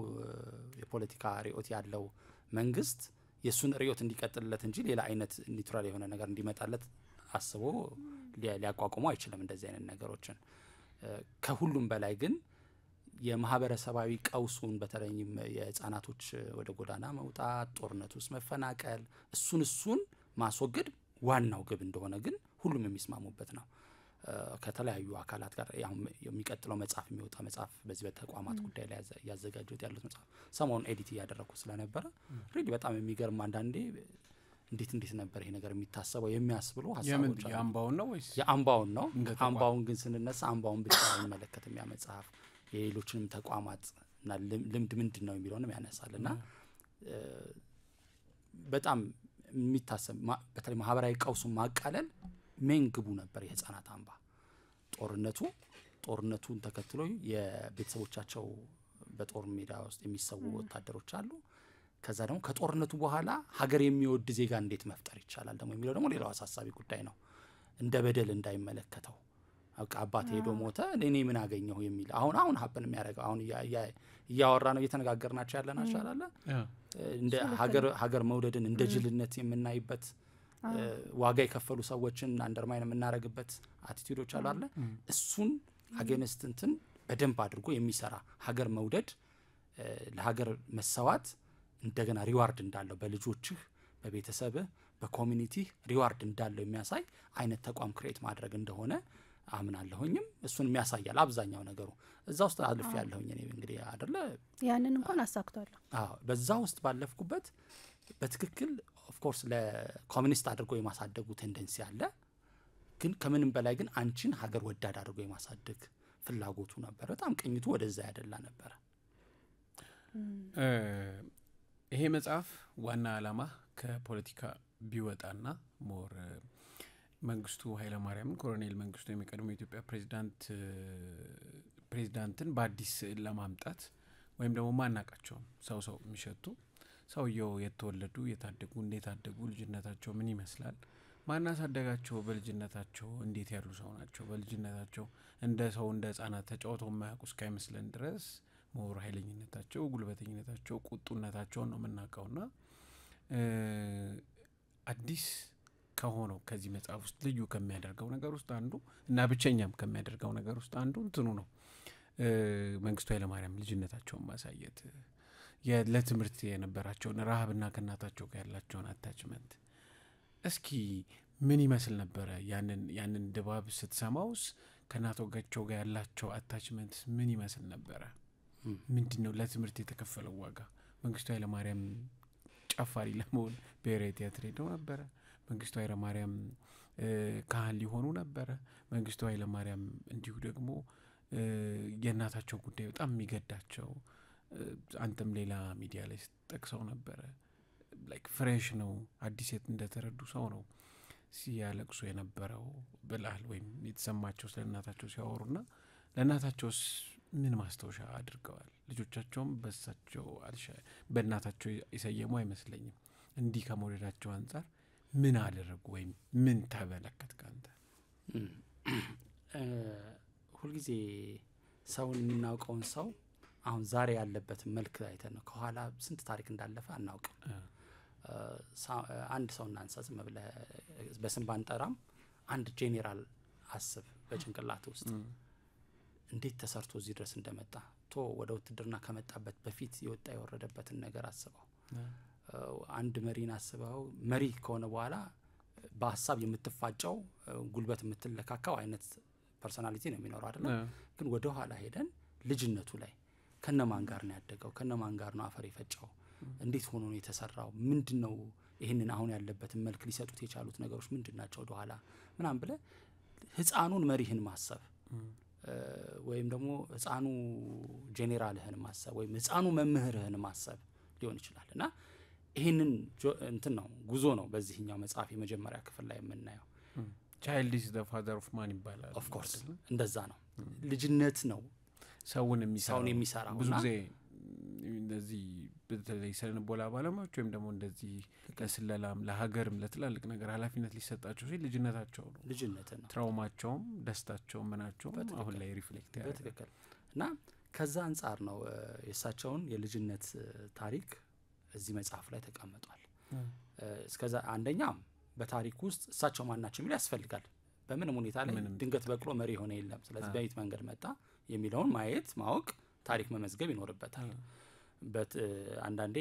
Speaker 1: የፖለቲካ ርዕዮት ያለው መንግስት የሱን ርዕዮት እንዲቀጥልለት እንጂ ሌላ አይነት ኒውትራል የሆነ ነገር እንዲመጣለት አስቦ ሊያቋቁመው አይችልም እንደዚህ አይነት ነገሮችን። ከሁሉም በላይ ግን የማህበረሰባዊ ቀውሱን በተለይም የህፃናቶች ወደ ጎዳና መውጣት፣ ጦርነት ውስጥ መፈናቀል እሱን ማስወገድ ዋናው ግብ እንደሆነ ግን ሁሉም የሚስማሙበት ነው። ከተለያዩ አካላት ጋር የሚቀጥለው መጽሐፍ የሚወጣ መጽሐፍ በዚህ በተቋማት ጉዳይ ላይ ያዘጋጁት ያሉት መጽሐፍ ሰሞኑን ኤዲት እያደረኩ ስለነበረ ሪሊ በጣም የሚገርም አንዳንዴ እንዴት ነበር ይሄ ነገር የሚታሰበው የሚያስብሉ ሀሳቦች አሉ።
Speaker 2: የአምባውን ነው ወይስ
Speaker 1: የአምባውን ነው? አምባውን ግን ስንነሳ አምባውን ብቻ አይመለከትም ያ መጽሐፍ የሌሎችንም ተቋማት እና ልምድ ምንድነው የሚለውንም ያነሳልና በጣም የሚታሰብ በተለይ ማህበራዊ ቀውሱን ማቃለል ሜን ግቡ ነበር የህፃናት አምባ። ጦርነቱን ተከትሎ የቤተሰቦቻቸው በጦር ሜዳ ውስጥ የሚሰዉ ወታደሮች አሉ። ከዛ ደግሞ ከጦርነቱ በኋላ ሀገር የሚወድ ዜጋ እንዴት መፍጠር ይቻላል ደግሞ የሚለው ደግሞ ሌላው አሳሳቢ ጉዳይ ነው። እንደ በደል እንዳይመለከተው አውቃ አባት ሄዶ ሞተ እኔ ምን አገኘው የሚል አሁን ሀፕን የሚያደርገው አሁን እያወራ ነው እየተነጋገርናቸው ያለናቸው አይደለ እንደ ሀገር መውደድን እንደ ጅልነት የምናይበት ዋጋ የከፈሉ ሰዎችን አንደርማይን የምናረግበት አቲቲዩዶች አሉ አይደለ እሱን አገነስት እንትን በደንብ አድርጎ የሚሰራ ሀገር መውደድ ለሀገር መሰዋት እንደገና ሪዋርድ እንዳለው በልጆችህ በቤተሰብህ በኮሚኒቲ ሪዋርድ እንዳለው የሚያሳይ አይነት ተቋም ክሬት ማድረግ እንደሆነ አምናለሁኝም እሱን የሚያሳያል አብዛኛው ነገሩ እዛ ውስጥ አልፍ ያለሁኝ እኔ እንግዲህ አይደለ
Speaker 3: ያንን እንኳን አሳክቷል
Speaker 1: በዛ ውስጥ ባለፍኩበት በትክክል ኦፍ ኮርስ ለኮሚኒስት አድርጎ የማሳደጉ ቴንደንሲ አለ ግን ከምንም በላይ ግን አንቺን ሀገር ወዳድ አድርጎ የማሳደግ ፍላጎቱ ነበር በጣም ቅኝቱ ወደዛ ያደላ ነበር
Speaker 2: ይሄ መጽሐፍ ዋና ዓላማ ከፖለቲካ ቢወጣና ሞር መንግስቱ ኃይለ ማርያም ኮሎኔል መንግስቱ የቀድሞው ኢትዮጵያ ፕሬዝዳንትን በአዲስ ለማምጣት ወይም ደግሞ ማናቃቸው ሰው የሚሸቱ ሰውየው የተወለዱ የታደጉ እንዴት አደጉ ልጅነታቸው ምን ይመስላል ማናሳደጋቸው በልጅነታቸው እንዴት ያሉ ሰው ናቸው በልጅነታቸው እንደ ሰው እንደ ህፃናት ተጫውተው የማያውቁ እስካይመስለን ድረስ ሞር ኃይለኝነታቸው ጉልበተኝነታቸው ቁጡነታቸው ነው የምናውቀውና አዲስ ከሆነው ከዚህ መጽሐፍ ውስጥ ልዩ ከሚያደርገው ነገር ውስጥ አንዱ እና ብቸኛም ከሚያደርገው ነገር ውስጥ አንዱ እንትኑ ነው መንግስቱ ኃይለ ማርያም ልጅነታቸውን ማሳየት ለትምህርት የነበራቸውን ረሃብና ከናታቸው ጋር ያላቸውን አታችመንት እስኪ ምን ይመስል ነበር ያንን ድባብ ስትሰማውስ ከናቶጋቸው ጋር ያላቸው አታችመንት ምን ይመስል ነበር ምንድነው ለትምህርት የተከፈለው ዋጋ መንግስቱ ኃይለ ማርያም ጫፋሪ ለመሆን ብሔራዊ ቲያትር ሄደው ነበር መንግስቱ ኃይለ ማርያም ካህን ሊሆኑ ነበር መንግስቱ ኃይለ ማርያም እንዲሁ ደግሞ የናታቸው ጉዳይ በጣም የሚገዳቸው አንተም ሌላ ሚዲያ ላይ ተጠቅሰው ነበር ላይክ ፍሬሽ ነው አዲስ እንደተረዱ ሰው ነው ሲያለቅሱ የነበረው ብላል ወይም የተሰማቸው ስለናታቸው ሲያወሩና ለናታቸውስ ምን ማስተውሻ አድርገዋል ልጆቻቸውም በእናታቸው ይሰየሙ አይመስለኝም እንዲህ ከመወደዳቸው አንፃር ምን አደረጉ ወይም ምን ተበለከትክ አንተ
Speaker 1: ሁልጊዜ ሰውን የምናውቀውን ሰው አሁን ዛሬ ያለበት መልክ አይተን ነው ከኋላ ስንት ታሪክ እንዳለፈ አናውቅም አንድ ሰው እናንሳ ዝም ብለህ በስም ባንጠራም አንድ ጄኔራል አስብ በጭንቅላት ውስጥ እንዴት ተሰርቶ እዚህ ድረስ እንደመጣ ወደ ውትድርና ከመጣበት በፊት የወጣ የወረደበትን ነገር አስበው አንድ መሪን አስበው መሪ ከሆነ በኋላ በሐሳብ የምትፋጨው ጉልበት የምትለካካው አይነት ፐርሰናሊቲ ነው የሚኖረው አይደል ግን ወደ ኋላ ሄደን ልጅነቱ ላይ ከነማን ጋር ነው ያደገው ከነማን ጋር ነው አፈር የፈጨው እንዴት ሆኖ ነው የተሰራው ምንድነው ይሄንን አሁን ያለበትን መልክ ሊሰጡት የቻሉት ነገሮች ምንድናቸው ወደ ኋላ ምናም ብለ ህፃኑን መሪህን ማሰብ ወይም ደግሞ ህፃኑ ጄኔራልህን ማሰብ ወይም ህፃኑ መምህርህን ማሰብ ሊሆን ይችላልና ይሄንን እንትን ነው ጉዞ ነው በዚህኛው መጽሐፍ የመጀመሪያ ክፍል ላይ የምናየው
Speaker 2: child is the father of man ይባላል
Speaker 1: of course እንደዛ ነው ልጅነት ነው
Speaker 2: ሰውን
Speaker 1: የሚሰራው
Speaker 2: ብዙ ጊዜ እንደዚህ በተለይ ስለነበላ ባለማቸው ወይም ደግሞ እንደዚህ ለስለላም ለሀገርም ለትላልቅ ነገር ኃላፊነት ሊሰጣቸው ሲል ልጅነታቸው ነው ትራውማቸውም ደስታቸውም ምናቸውም አሁን ላይ ሪፍሌክት ያደርጋል
Speaker 1: በትክክል እና ከዛ አንፃር ነው የሳቸውን የልጅነት ታሪክ እዚህ መጽሐፍ ላይ ተቀምጧል እስከዛ አንደኛ በታሪክ ውስጥ እሳቸው ማናቸው የሚል ያስፈልጋል በምንም ሁኔታ ላይ ድንገት በቅሎ መሪ ሆነ የለም ስለዚህ በየት መንገድ መጣ የሚለውን ማየት ማወቅ ታሪክ መመዝገብ ይኖርበታል አንዳንዴ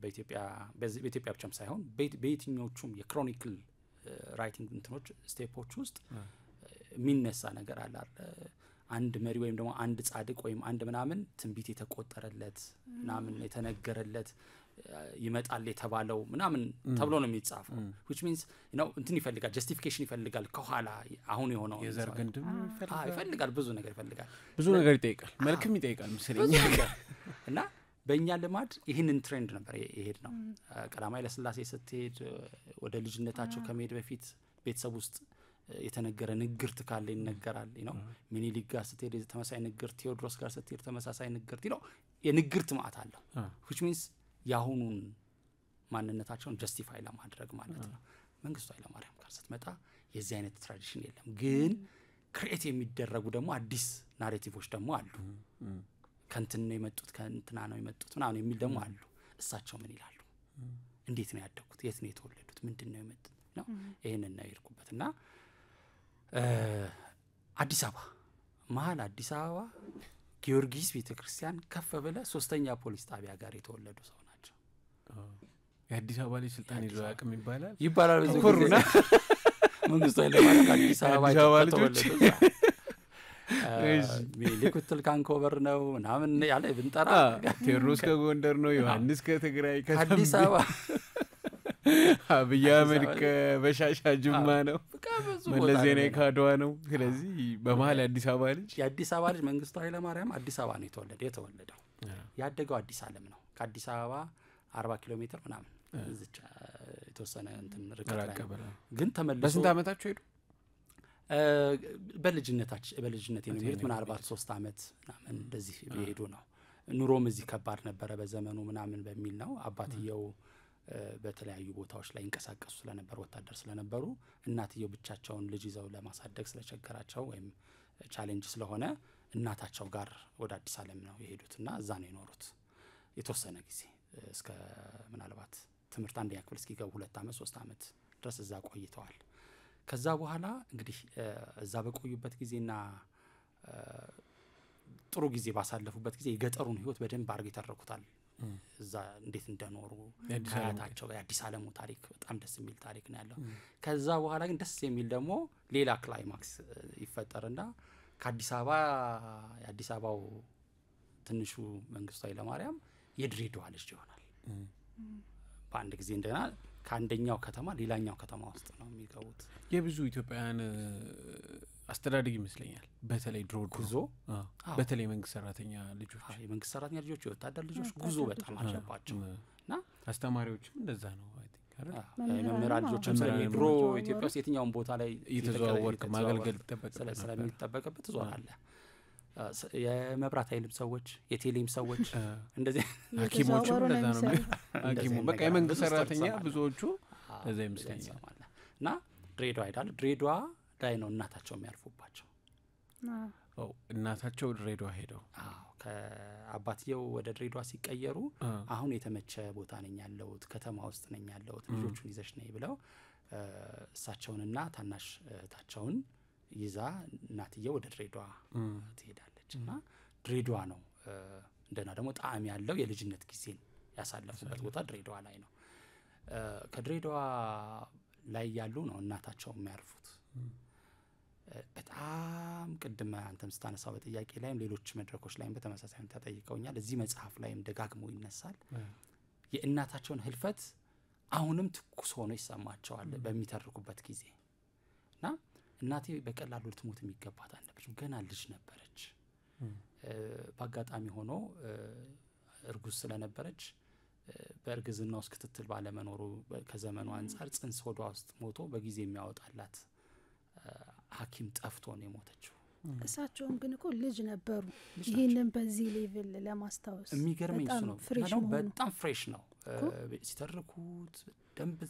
Speaker 1: በኢትዮጵያ ብቻም ሳይሆን በየትኞቹም የክሮኒክል ራይቲንግ እንትኖች ስቴፖች ውስጥ የሚነሳ ነገር አለ አንድ መሪ ወይም ደግሞ አንድ ጻድቅ ወይም አንድ ምናምን ትንቢት የተቆጠረለት ምናምን የተነገረለት ይመጣል የተባለው ምናምን ተብሎ ነው የሚጻፈው which means እንትን ይፈልጋል justification ይፈልጋል ከኋላ አሁን የሆነው
Speaker 2: የዘርግንድም
Speaker 1: ይፈልጋል ብዙ ነገር
Speaker 2: ይጠይቃል መልክም ይጠይቃል መስለኝ
Speaker 1: እና በእኛ ልማድ ይህንን ትሬንድ ነበር ይሄድ ነው ቀዳማዊ ለስላሴ ስትሄድ ወደ ልጅነታቸው ከመሄድ በፊት ቤተሰብ ውስጥ የተነገረ ንግርት ካለ ይነገራል ሚኒሊክ ጋር ስትሄድ ተመሳሳይ ንግርት ቴዎድሮስ ጋር ስትሄድ ተመሳሳይ ንግርት የንግርት ማዕት አለው which means ያሁኑን ማንነታቸውን ጀስቲፋይ ለማድረግ ማለት ነው መንግስቱ ኃይለ ማርያም ጋር ስትመጣ የዚህ አይነት ትራዲሽን የለም። ግን ክሬት የሚደረጉ ደግሞ አዲስ ናሬቲቮች ደግሞ አሉ። ከንትን ነው የመጡት ከንትና ነው የመጡት ምናምን የሚል ደግሞ አሉ። እሳቸው ምን ይላሉ? እንዴት ነው ያደጉት? የት ነው የተወለዱት? ምንድነው የመጡት ነው? ይሄንን ነው ይርኩበትና አዲስ አበባ መሀል አዲስ አበባ ጊዮርጊስ ቤተክርስቲያን ከፍ ብለ 3ኛ ፖሊስ ጣቢያ ጋር የተወለዱ ሰው ናቸው።
Speaker 2: የአዲስ አበባ ልጅ ስልጣን ይዞ ያቅም ይባላል
Speaker 1: በዚህ ኮሮና መንግስቱ ኃይለማርያም አዲስ አበባ ልጆች ሚሊኩትል ካንኮበር ነው ምናምን ያለ ብንጠራ
Speaker 2: ቴዎድሮስ ከጎንደር ነው፣ ዮሐንስ ከትግራይ
Speaker 1: ከአዲስ አበባ
Speaker 2: አብይ አህመድ ከበሻሻ ጅማ ነው፣ መለስ ዜናዊ ከአድዋ ነው። ስለዚህ በመሀል የአዲስ አበባ ልጅ
Speaker 1: መንግስቱ ኃይለማርያም አዲስ አበባ ነው የተወለደው። ያደገው አዲስ ዓለም ነው። ከአዲስ አበባ 40 ኪሎ ሜትር ምናምን እዚች የተወሰነ እንትን ርቀት ላይ ግን ተመልሶ
Speaker 2: በስንት አመታቸው ሄዱ?
Speaker 1: በልጅነቴ ነው የሚሄዱት። ምናልባት 3 አመት ምናምን እንደዚህ ሄዱ ነው። ኑሮም እዚህ ከባድ ነበረ በዘመኑ ምናምን በሚል ነው። አባትየው በተለያዩ ቦታዎች ላይ እንቀሳቀሱ ስለነበር ወታደር ስለነበሩ እናትየው ብቻቸውን ልጅ ይዘው ለማሳደግ ስለቸገራቸው ወይም ቻሌንጅ ስለሆነ እናታቸው ጋር ወደ አዲስ ዓለም ነው የሄዱትና እዛ ነው የኖሩት የተወሰነ ጊዜ እስከ ምናልባት ትምህርት አንደኛ ክፍል እስኪገቡ 2 አመት 3 አመት ድረስ እዛ ቆይተዋል። ከዛ በኋላ እንግዲህ እዛ በቆዩበት ጊዜና ጥሩ ጊዜ ባሳለፉበት ጊዜ የገጠሩን ህይወት በደንብ አርገው ይተረኩታል። እዛ እንዴት እንደኖሩ ከአያታቸው ጋር የአዲስ ዓለሙ ታሪክ በጣም ደስ የሚል ታሪክ ነው ያለው። ከዛ በኋላ ግን ደስ የሚል ደግሞ ሌላ ክላይማክስ ይፈጠርና ከአዲስ አበባ የአዲስ አበባው ትንሹ መንግስቱ ኃይለማርያም የድሬዳዋ ልጅ ይሆናል። በአንድ ጊዜ እንደና ከአንደኛው ከተማ ሌላኛው ከተማ ውስጥ ነው የሚገቡት።
Speaker 2: የብዙ ኢትዮጵያውያን አስተዳደግ ይመስለኛል። በተለይ ድሮ ጉዞ በተለይ መንግስት ሰራተኛ ልጆች የወታደር ልጆች ጉዞ በጣም አለባቸውና አስተማሪዎችም እንደዛ ነው። አይ ቲንክ
Speaker 1: መምህራን ልጆችም ድሮ ኢትዮጵያ ውስጥ የትኛውም ቦታ ላይ
Speaker 2: እየተዘዋወርክ ማገልገል
Speaker 1: ስለሚጠበቅበት ትዞራለህ። የመብራት ኃይልም ሰዎች የቴሌም ሰዎች እንደዚህ
Speaker 2: ሐኪሞችም እንደዛ ነው። ሐኪሙ በቃ የመንግስት ሰራተኛ ብዙዎቹ እንደዛ ይመስለኛል።
Speaker 1: እና ድሬዳዋ ሄዳሉ። ድሬዳዋ ላይ ነው እናታቸው የሚያርፉባቸው።
Speaker 2: እናታቸው ድሬዳዋ ሄደው
Speaker 1: ከአባትየው ወደ ድሬዳዋ ሲቀየሩ አሁን የተመቸ ቦታ ነኝ ያለሁት ከተማ ውስጥ ነኝ ያለሁት ልጆቹን ይዘሽ ነይ ብለው እሳቸውንና ታናሽ እህታቸውን ይዛ እናትየው ወደ ድሬዳዋ ትሄዳለች። እና ድሬዳዋ ነው እንደና ደግሞ ጣዕም ያለው የልጅነት ጊዜን ያሳለፉበት ቦታ ድሬዳዋ ላይ ነው። ከድሬዳዋ ላይ ያሉ ነው እናታቸው የሚያርፉት። በጣም ቅድም አንተም ስታነሳው በጥያቄ ላይም ሌሎች መድረኮች ላይም በተመሳሳይ ተጠይቀውኛል። እዚህ መጽሐፍ ላይም ደጋግሞ ይነሳል። የእናታቸውን ህልፈት አሁንም ትኩስ ሆኖ ይሰማቸዋል በሚተርኩበት ጊዜ እና እናቴ በቀላሉ ልትሞት የሚገባት አልነበረች፣ ገና ልጅ ነበረች። በአጋጣሚ ሆኖ እርጉዝ ስለነበረች በእርግዝና ውስጥ ክትትል ባለመኖሩ ከዘመኑ አንፃር ጽንስ ሆዷ ውስጥ ሞቶ በጊዜ የሚያወጣላት ሐኪም ጠፍቶ ነው የሞተችው።
Speaker 3: እሳቸውም ግን እኮ ልጅ ነበሩ። ይሄንን በዚህ ሌቭል ለማስታወስ
Speaker 1: የሚገርመኝ እሱ ነው። በጣም ፍሬሽ ነው ሲተርኩት። ደንብ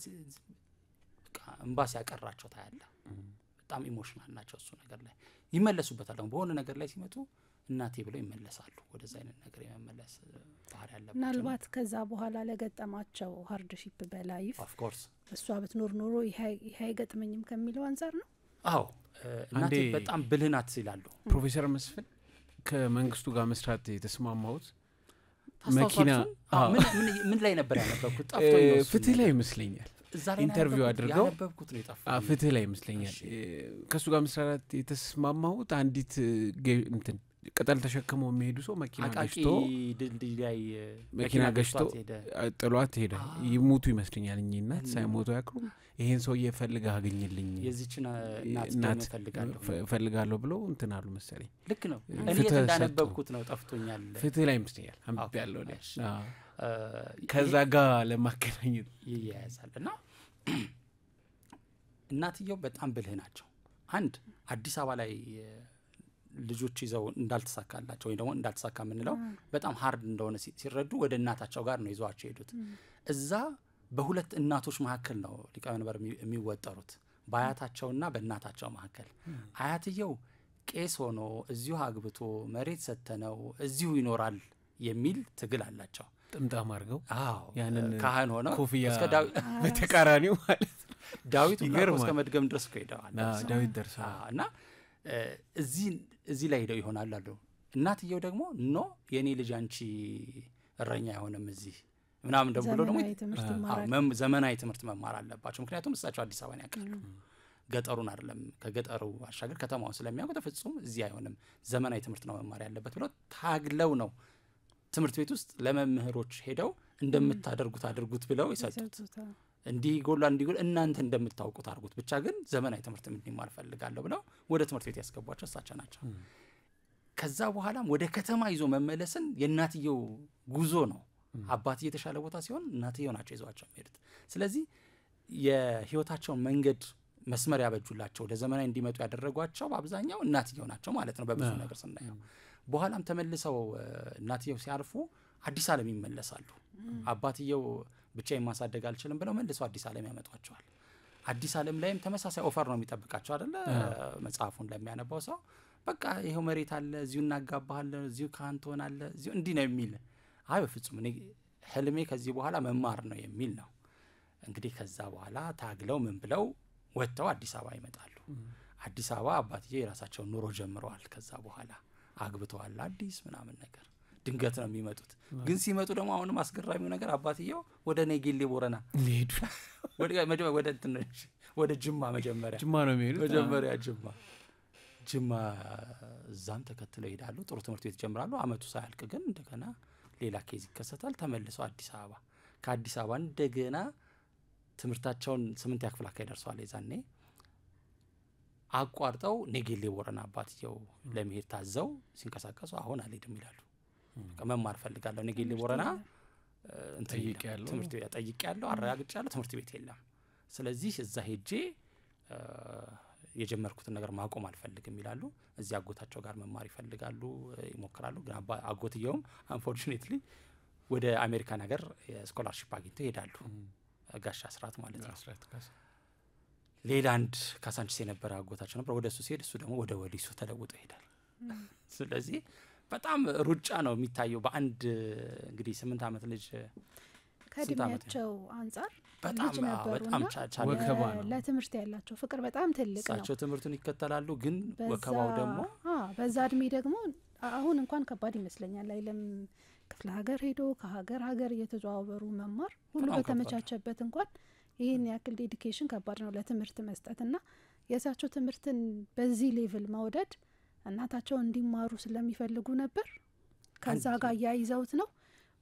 Speaker 1: እምባስ ያቀራቸው ታያለ። በጣም ኢሞሽናል ናቸው። እሱ ነገር ላይ ይመለሱበታል። ደግሞ በሆነ ነገር ላይ ሲመጡ እናቴ ብለው ይመለሳሉ። ወደዛ አይነት ነገር የመመለስ ባህሪ ያለባቸው።
Speaker 3: ምናልባት ከዛ በኋላ ለገጠማቸው ሃርድሺፕ በላይፍ
Speaker 1: ኦፍ ኮርስ
Speaker 3: እሷ ብትኖር ኖሮ ይሄ አይገጥመኝም ከሚለው አንፃር ነው።
Speaker 1: አዎ እናቴ በጣም ብልህ ናት ይላሉ
Speaker 2: ፕሮፌሰር መስፍን። ከመንግስቱ ጋር መስራት የተስማማሁት መኪና
Speaker 1: ምን ላይ ነበር ያነበብኩት? ጠፍቶኝ ነው።
Speaker 2: ፍትህ ላይ ይመስለኛል ኢንተርቪው አድርገው
Speaker 1: ያነበብኩት ነው የጠፋው።
Speaker 2: ፍትህ ላይ ይመስለኛል ከሱ ጋር መስራት የተስማማሁት አንዲት እንትን ቅጠል ተሸክመው የሚሄዱ ሰው መኪና ገጭቶ
Speaker 1: ድልድይ ላይ
Speaker 2: መኪና ገጭቶ ጥሏት ሄደ። ይሞቱ ይመስለኛል። እናት ሳይሞቱ ያክሩ ይሄን ሰው እየፈልጋ አገኘልኝ
Speaker 1: የዚችን እናት
Speaker 2: ፈልጋለሁ ብለው እንትን አሉ መሰለኝ።
Speaker 1: ልክ ነው። እኔ እንዳነበብኩት ነው ጠፍቶኛል።
Speaker 2: ፍትህ ላይ ይመስለኛል አንብቤ ያለው ላይ ከዛ ጋር ለማገናኘት
Speaker 1: ይያያዛልና እናትየው በጣም ብልህ ናቸው። አንድ አዲስ አበባ ላይ ልጆች ይዘው እንዳልተሳካላቸው ወይ ደግሞ እንዳልተሳካ ምንለው በጣም ሃርድ እንደሆነ ሲረዱ ወደ እናታቸው ጋር ነው ይዘዋቸው ሄዱት። እዛ በሁለት እናቶች መካከል ነው ሊቀመንበር የሚወጠሩት። በአያታቸውና በእናታቸው መካከል። አያትየው ቄስ ሆኖ እዚሁ አግብቶ መሬት ሰተነው እዚሁ ይኖራል የሚል ትግል አላቸው።
Speaker 2: ጥምጣም አድርገው
Speaker 1: ያንን ካህን ሆነው
Speaker 2: ኮፍያ በተቃራኒው ማለት
Speaker 1: ዳዊት እስከ መድገም ድረስ ሄደዋል።
Speaker 2: ዳዊት ደርሰዋል
Speaker 1: እና እዚህ ላይ ሄደው ይሆናል አሉ። እናትየው ደግሞ ኖ የኔ ልጅ አንቺ እረኛ አይሆንም እዚህ ምናምን ብሎ ደግሞ ዘመናዊ ትምህርት መማር አለባቸው። ምክንያቱም እሳቸው አዲስ አበባን ያውቃሉ፣ ገጠሩን አይደለም። ከገጠሩ አሻገር ከተማውን ስለሚያውቁ ተፈጽሞ እዚህ አይሆንም ዘመናዊ ትምህርት ነው መማር ያለበት ብለው ታግለው ነው ትምህርት ቤት ውስጥ ለመምህሮች ሄደው እንደምታደርጉት አድርጉት ብለው ይሰጡት። እንዲህ ጎላ እናንተ እንደምታውቁት አድርጉት፣ ብቻ ግን ዘመናዊ ትምህርት እንዲማር ፈልጋለሁ ብለው ወደ ትምህርት ቤት ያስገቧቸው እሳቸው ናቸው። ከዛ በኋላም ወደ ከተማ ይዞ መመለስን የእናትየው ጉዞ ነው። አባትዬ የተሻለ ቦታ ሲሆን እናትየው ናቸው ይዘዋቸው የሚሄዱት። ስለዚህ የህይወታቸውን መንገድ መስመር ያበጁላቸው ወደ ዘመናዊ እንዲመጡ ያደረጓቸው በአብዛኛው እናትየው ናቸው ማለት ነው በብዙ ነገር ስናየው። በኋላም ተመልሰው እናትየው ሲያርፉ አዲስ ዓለም ይመለሳሉ። አባትየው ብቻዬን ማሳደግ አልችልም ብለው መልሰው አዲስ ዓለም ያመጧቸዋል። አዲስ ዓለም ላይም ተመሳሳይ ኦፈር ነው የሚጠብቃቸው አይደለ? መጽሐፉን ለሚያነባው ሰው በቃ ይሄው መሬት አለ፣ እዚሁ እናጋባሃለን፣ እዚሁ ካህን ትሆናለህ፣ እዚሁ እንዲህ ነው የሚል። አይ በፍጹም እኔ ህልሜ ከዚህ በኋላ መማር ነው የሚል ነው። እንግዲህ ከዛ በኋላ ታግለው ምን ብለው ወጥተው አዲስ አበባ ይመጣሉ። አዲስ አበባ አባትዬ የራሳቸውን ኑሮ ጀምረዋል። ከዛ በኋላ አግብተዋል አዲስ ምናምን ነገር። ድንገት ነው የሚመጡት። ግን ሲመጡ ደግሞ አሁንም አስገራሚው ነገር አባትየው ወደ ኔጌሌ ቦረና ሊሄዱ ወደ ጅማ መጀመሪያ
Speaker 2: ነው የሚሄዱት።
Speaker 1: መጀመሪያ ጅማ እዛም ተከትለው ይሄዳሉ። ጥሩ ትምህርት ቤት ጀምራሉ። አመቱ ሳያልቅ ግን እንደገና ሌላ ኬዝ ይከሰታል። ተመልሰው አዲስ አበባ፣ ከአዲስ አበባ እንደገና ትምህርታቸውን 8ኛ ክፍል አካባቢ ደርሰዋል። የዛኔ አቋርጠው ኔጌሌ ቦረና አባትየው ለመሄድ ታዘው ሲንቀሳቀሱ አሁን አልሄድም ይላሉ። መማር ፈልጋለሁ ኔጌሌ ቦረና ትምህርት ቤት ጠይቄያለሁ፣ አረጋግጫለሁ፣ ትምህርት ቤት የለም። ስለዚህ እዛ ሄጄ የጀመርኩትን ነገር ማቆም አልፈልግም ይላሉ። እዚህ አጎታቸው ጋር መማር ይፈልጋሉ፣ ይሞክራሉ። ግን አጎትየውም አንፎርቹኔትሊ ወደ አሜሪካን ሀገር የስኮላርሺፕ አግኝተው ይሄዳሉ። ጋሽ አስራት ማለት ነው። ሌላ አንድ ካሳንቺስ የነበረ አጎታቸው ነበር። ወደ እሱ ሲሄድ እሱ ደግሞ ወደ ወሊሶ ተለውጦ ይሄዳል። ስለዚህ በጣም ሩጫ ነው የሚታየው በአንድ እንግዲህ 8 ዓመት ልጅ
Speaker 3: ከእድሜያቸው አንጻር
Speaker 1: በጣም
Speaker 2: ወከባ ነው።
Speaker 3: ለትምህርት ያላቸው ፍቅር በጣም ትልቅ ነው።
Speaker 1: እሳቸው ትምህርቱን ይከተላሉ፣ ግን ወከባው ደግሞ
Speaker 3: በዛ እድሜ ደግሞ አሁን እንኳን ከባድ ይመስለኛል አይለም ክፍለ ሀገር ሄዶ ከሀገር ሀገር እየተዘዋወሩ መማር ሁሉ በተመቻቸበት እንኳን ይህን ያክል ዴዲኬሽን ከባድ ነው ለትምህርት መስጠትና የእሳቸው ትምህርትን በዚህ ሌቭል መውደድ እናታቸው እንዲማሩ ስለሚፈልጉ ነበር። ከዛ ጋር ያይዘውት ነው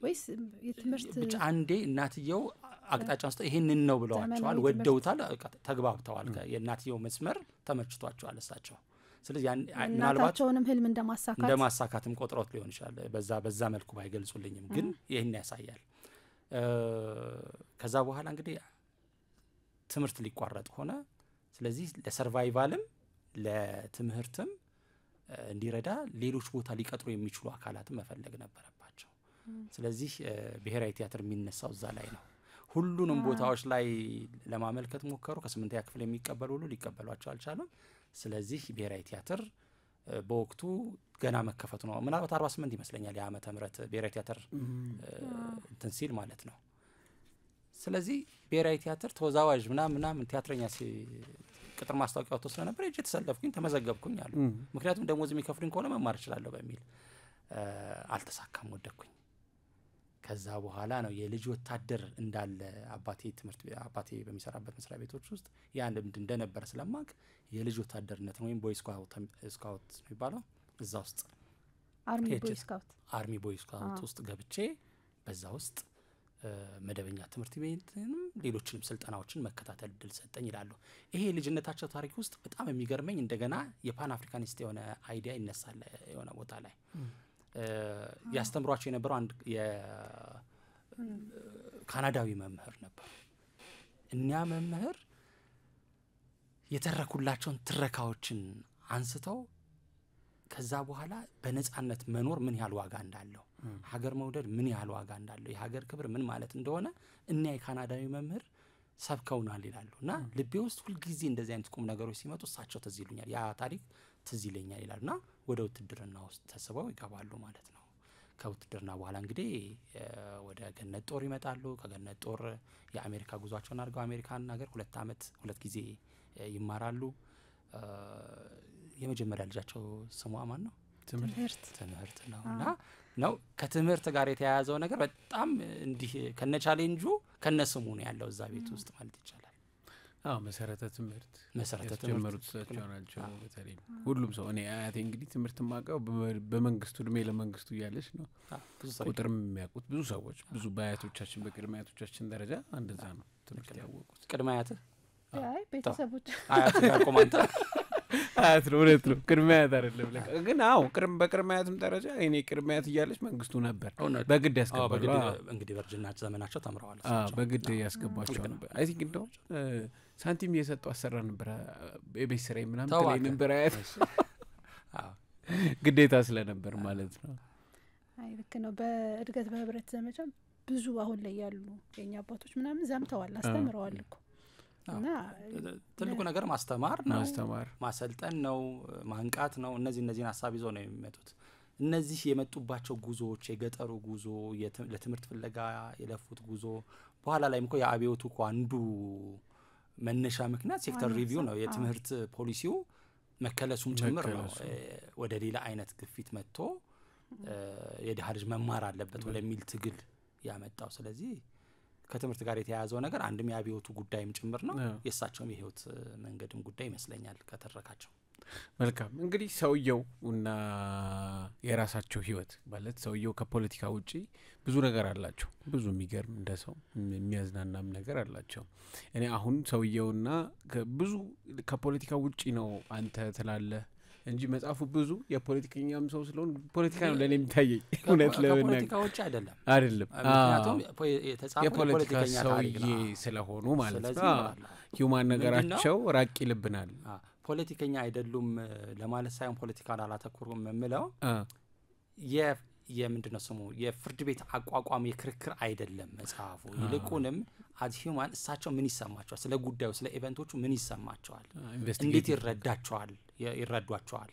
Speaker 3: ወይስ የትምህርት
Speaker 1: ብቻ አንዴ እናትየው አቅጣጫ ውስጥ ይሄንን ነው ብለዋቸዋል፣ ወደውታል፣ ተግባብተዋል። የእናትየው መስመር ተመችቷቸዋል እሳቸው። ስለዚህ
Speaker 3: እናታቸውንም ህልም
Speaker 1: እንደማሳካትም ቆጥሮት ሊሆን ይችላል። በዛ መልኩ ባይገልጹልኝም ግን ይሄን ያሳያል። ከዛ በኋላ እንግዲህ ትምህርት ሊቋረጥ ሆነ። ስለዚህ ለሰርቫይቫልም ለትምህርትም እንዲረዳ ሌሎች ቦታ ሊቀጥሩ የሚችሉ አካላትን መፈለግ ነበረባቸው። ስለዚህ ብሔራዊ ቲያትር የሚነሳው እዛ ላይ ነው። ሁሉንም ቦታዎች ላይ ለማመልከት ሞከሩ። ከ8ኛ ክፍል የሚቀበሉ ሁሉ ሊቀበሏቸው አልቻሉም። ስለዚህ ብሔራዊ ቲያትር በወቅቱ ገና መከፈቱ ነው። ምናልባት 48 ይመስለኛል የዓመተ ምህረት ብሔራዊ ቲያትር እንትን ሲል ማለት ነው። ስለዚህ ብሔራዊ ቲያትር ተወዛዋዥ ምናምን ቲያትረኛ ቅጥር ማስታወቂያ ወጥቶ ስለነበር እጄ ተሰለፍኩኝ፣ ተመዘገብኩኝ አሉ። ምክንያቱም ደሞዝ የሚከፍሉኝ ከሆነ መማር እችላለሁ በሚል አልተሳካም፣ ወደኩኝ። ከዛ በኋላ ነው የልጅ ወታደር እንዳለ አባቴ በሚሰራበት መስሪያ ቤቶች ውስጥ ያን ልምድ እንደነበረ ስለማቅ የልጅ ወታደርነት ወይም ቦይ ስካውት የሚባለው እዛ ውስጥ አርሚ ቦይ ስካውት ውስጥ ገብቼ በዛ ውስጥ መደበኛ ትምህርት ቤትንም ሌሎችንም ስልጠናዎችን መከታተል እድል ሰጠኝ ይላሉ። ይሄ ልጅነታቸው ታሪክ ውስጥ በጣም የሚገርመኝ እንደገና የፓን አፍሪካኒስት የሆነ አይዲያ ይነሳል። የሆነ ቦታ ላይ ያስተምሯቸው የነበረው አንድ የካናዳዊ መምህር ነበር። እኛ መምህር የተረኩላቸውን ትረካዎችን አንስተው ከዛ በኋላ በነጻነት መኖር ምን ያህል ዋጋ እንዳለው፣ ሀገር መውደድ ምን ያህል ዋጋ እንዳለው፣ የሀገር ክብር ምን ማለት እንደሆነ እና የካናዳዊ መምህር ሰብከውናል ይላሉ እና ልቤ ውስጥ ሁሉ ጊዜ እንደዚህ አይነት ቁም ነገሮች ሲመጡ እሳቸው ትዝ ይሉኛል ያ ታሪክ ትዝ ይለኛል ይላልና ወደ ውትድርና ውስጥ ተስበው ይገባሉ ማለት ነው ከውትድርና በኋላ እንግዲህ ወደ ገነት ጦር ይመጣሉ ከገነት ጦር የአሜሪካ ጉዟቸውን አድርገው አሜሪካን ሀገር 2 አመት 2 ጊዜ ይማራሉ የመጀመሪያ ልጃቸው ስሟ ማን ነው ትምህርት ነውና ነው ከትምህርት ጋር የተያያዘው ነገር በጣም እንዲህ ከነ ቻሌንጁ ከነ ስሙ ነው ያለው እዛ ቤት ውስጥ ማለት ይቻላል
Speaker 2: መሰረተ ትምህርት ጀመሩት ናቸው በተለይ ሁሉም ሰው እኔ አያቴ እንግዲህ ትምህርት ማቀው በመንግስቱ እድሜ ለመንግስቱ እያለች ነው ቁጥርም የሚያውቁት ብዙ ሰዎች ብዙ ባያቶቻችን በቅድማያቶቻችን ደረጃ እንደዛ ነው ትምህርት ያወቁት
Speaker 1: ቅድማያት
Speaker 3: አይ ቤተሰቦች
Speaker 1: አያት ጋር ኮማንታ
Speaker 2: አያት ነው ቅድማያት አይደለም ለካ ግን በቅድማያትም ደረጃ እኔ ቅድማያት እያለች መንግስቱ ነበር በግድ ያስገባሉ
Speaker 1: እንግዲህ በርጅና ዘመናቸው ተምረዋል
Speaker 2: በግድ ያስገባቸው ነበር አይ ቲንክ እንደው ሳንቲም እየሰጡ አሰራ ነበር የቤት ስራ ምናምን ተለይ ነበር አያት ግዴታ ስለነበር ማለት ነው
Speaker 3: አይ ልክ ነው በእድገት በህብረት ዘመቻ ብዙ አሁን ላይ ያሉ የኛ አባቶች ምናምን ዘምተዋል አስተምረዋል እኮ እና
Speaker 1: ትልቁ ነገር ማስተማር ነው ማሰልጠን ነው ማንቃት ነው እነዚህን ሐሳብ ይዘው ነው የሚመጡት እነዚህ የመጡባቸው ጉዞዎች የገጠሩ ጉዞ ለትምህርት ፍለጋ የለፉት ጉዞ በኋላ ላይም እኮ የአብዮቱ እኮ አንዱ መነሻ ምክንያት ሴክተር ሪቪው ነው የትምህርት ፖሊሲው መከለሱም ጭምር ነው ወደ ሌላ አይነት ግፊት መጥቶ የደሃ ልጅ መማር አለበት ወደሚል ትግል ያመጣው ስለዚህ ከትምህርት ጋር የተያያዘው ነገር አንድም የአብዮቱ ጉዳይም ጭምር ነው የሳቸውም የህይወት መንገድም ጉዳይ ይመስለኛል ከተረካቸው
Speaker 2: መልካም እንግዲህ ሰውየው እና የራሳቸው ህይወት ማለት ሰውየው ከፖለቲካ ውጪ ብዙ ነገር አላቸው ብዙ የሚገርም እንደሰው የሚያዝናናም ነገር አላቸው እኔ አሁን ሰውየውና ብዙ ከፖለቲካ ውጪ ነው አንተ ትላለህ እንጂ መጻፉ ብዙ የፖለቲከኛም ሰው ስለሆነ ፖለቲካ ነው ለኔ የሚታየኝ እውነት ለምን
Speaker 1: ፖለቲካ ውጪ አይደለም
Speaker 2: ምክንያቱም የተጻፈው የፖለቲከኛ ታሪክ ስለሆኑ ማለት ነው ሂዩማን ነገራቸው ራቅ ይልብናል
Speaker 1: ፖለቲከኛ አይደሉም ለማለት ሳይሆን ፖለቲካን አላተኩሩም የምለው የምንድነው ስሙ የፍርድ ቤት አቋቋም የክርክር አይደለም መጽሐፉ ይልቁንም አዝ ሂዩማን እሳቸው ምን ይሰማቸዋል ስለ ጉዳዩ ስለ ኢቨንቶቹ ምን ይሰማቸዋል እንዴት ይረዷቸዋል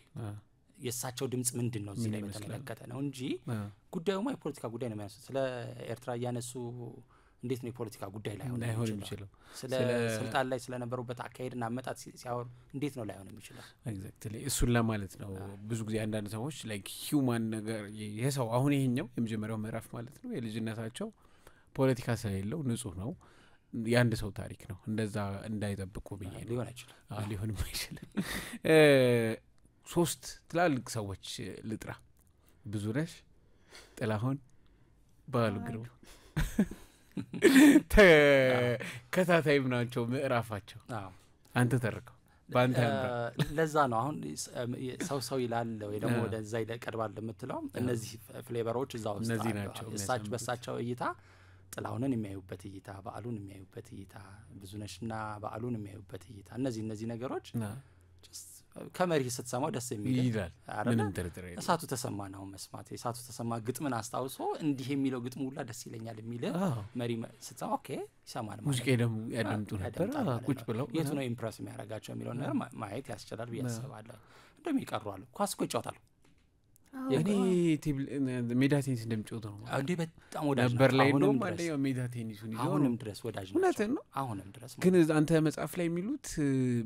Speaker 1: የእሳቸው ድምጽ ምንድነው እዚህ ላይ በተመለከተ ነው እንጂ ጉዳዩማ የፖለቲካ ጉዳይ ነው የሚያነሱት ስለ ኤርትራ ያነሱ እንዴት ነው የፖለቲካ ጉዳይ ላይ ሆነ የሚችለው ስለ ስልጣን ላይ ስለነበሩበት አካሄድና አመጣጥ ሲያወሩ እንዴት ነው ላይሆን የሚችለው
Speaker 2: ኤግዛክትሊ እሱን ለማለት ነው ብዙ ጊዜ አንዳንድ ሰዎች ላይክ ሂዩማን ነገር የሰው አሁን ይሄኛው የመጀመሪያው ምዕራፍ ማለት ነው የልጅነታቸው ፖለቲካ ስለሌለው ንጹህ ነው ያንድ ሰው ታሪክ ነው እንደዛ እንዳይጠብቁ ብዬ ሊሆን አይችልም 3 ትላልቅ ሰዎች ልጥራ ብዙነሽ ጥላሁን ባሉ ግርማ ከታታይም ናቸው ምዕራፋቸው አንተ ተርከው ባንተ
Speaker 1: ለዛ ነው አሁን ሰው ይላል ወይ ደግሞ ወደዛ ይቀርባል የምትለው እነዚህ ፍሌቨሮች እዛው ውስጥ በሳቸው እይታ ጥላሁንን የሚያዩበት እይታ በዓሉን የሚያዩበት እይታ ብዙነሽና በዓሉን የሚያዩበት እይታ እነዚህ ነገሮች ከመሪ ስትሰማው ደስ የሚል
Speaker 2: ይላል ምንም ተረተረ
Speaker 1: እሳቱ ተሰማ ነው መስማት እሳቱ ተሰማ ግጥምን አስታውሶ እንዲህ የሚለው ግጥሙ ሁላ ደስ ይለኛል የሚል መሪ ስትሰማ ኦኬ ይሰማል ማለት
Speaker 2: ሙዚቃ ደግሞ ያደምጡ ነበር ቁጭ ብለው
Speaker 1: የቱ ነው ኢምፕረስ የሚያረጋቸው የሚለው ነገር ማየት ያስችላል ቢያስባለሁ እንደሚቀርዋል ኳስ እኮ ይጫወታሉ
Speaker 2: እኔ ሜዳ ቴኒስ እንደምጫወት ነው
Speaker 1: እንዴ በጣም ወዳጅ
Speaker 2: ነበር ላይ ነው ማለት ነው ሜዳ ቴኒሱን ይዘው
Speaker 1: አሁንም ድረስ ወዳጅ ነው አሁንም ድረስ
Speaker 2: ግን አንተ መጽሐፍ ላይ የሚሉት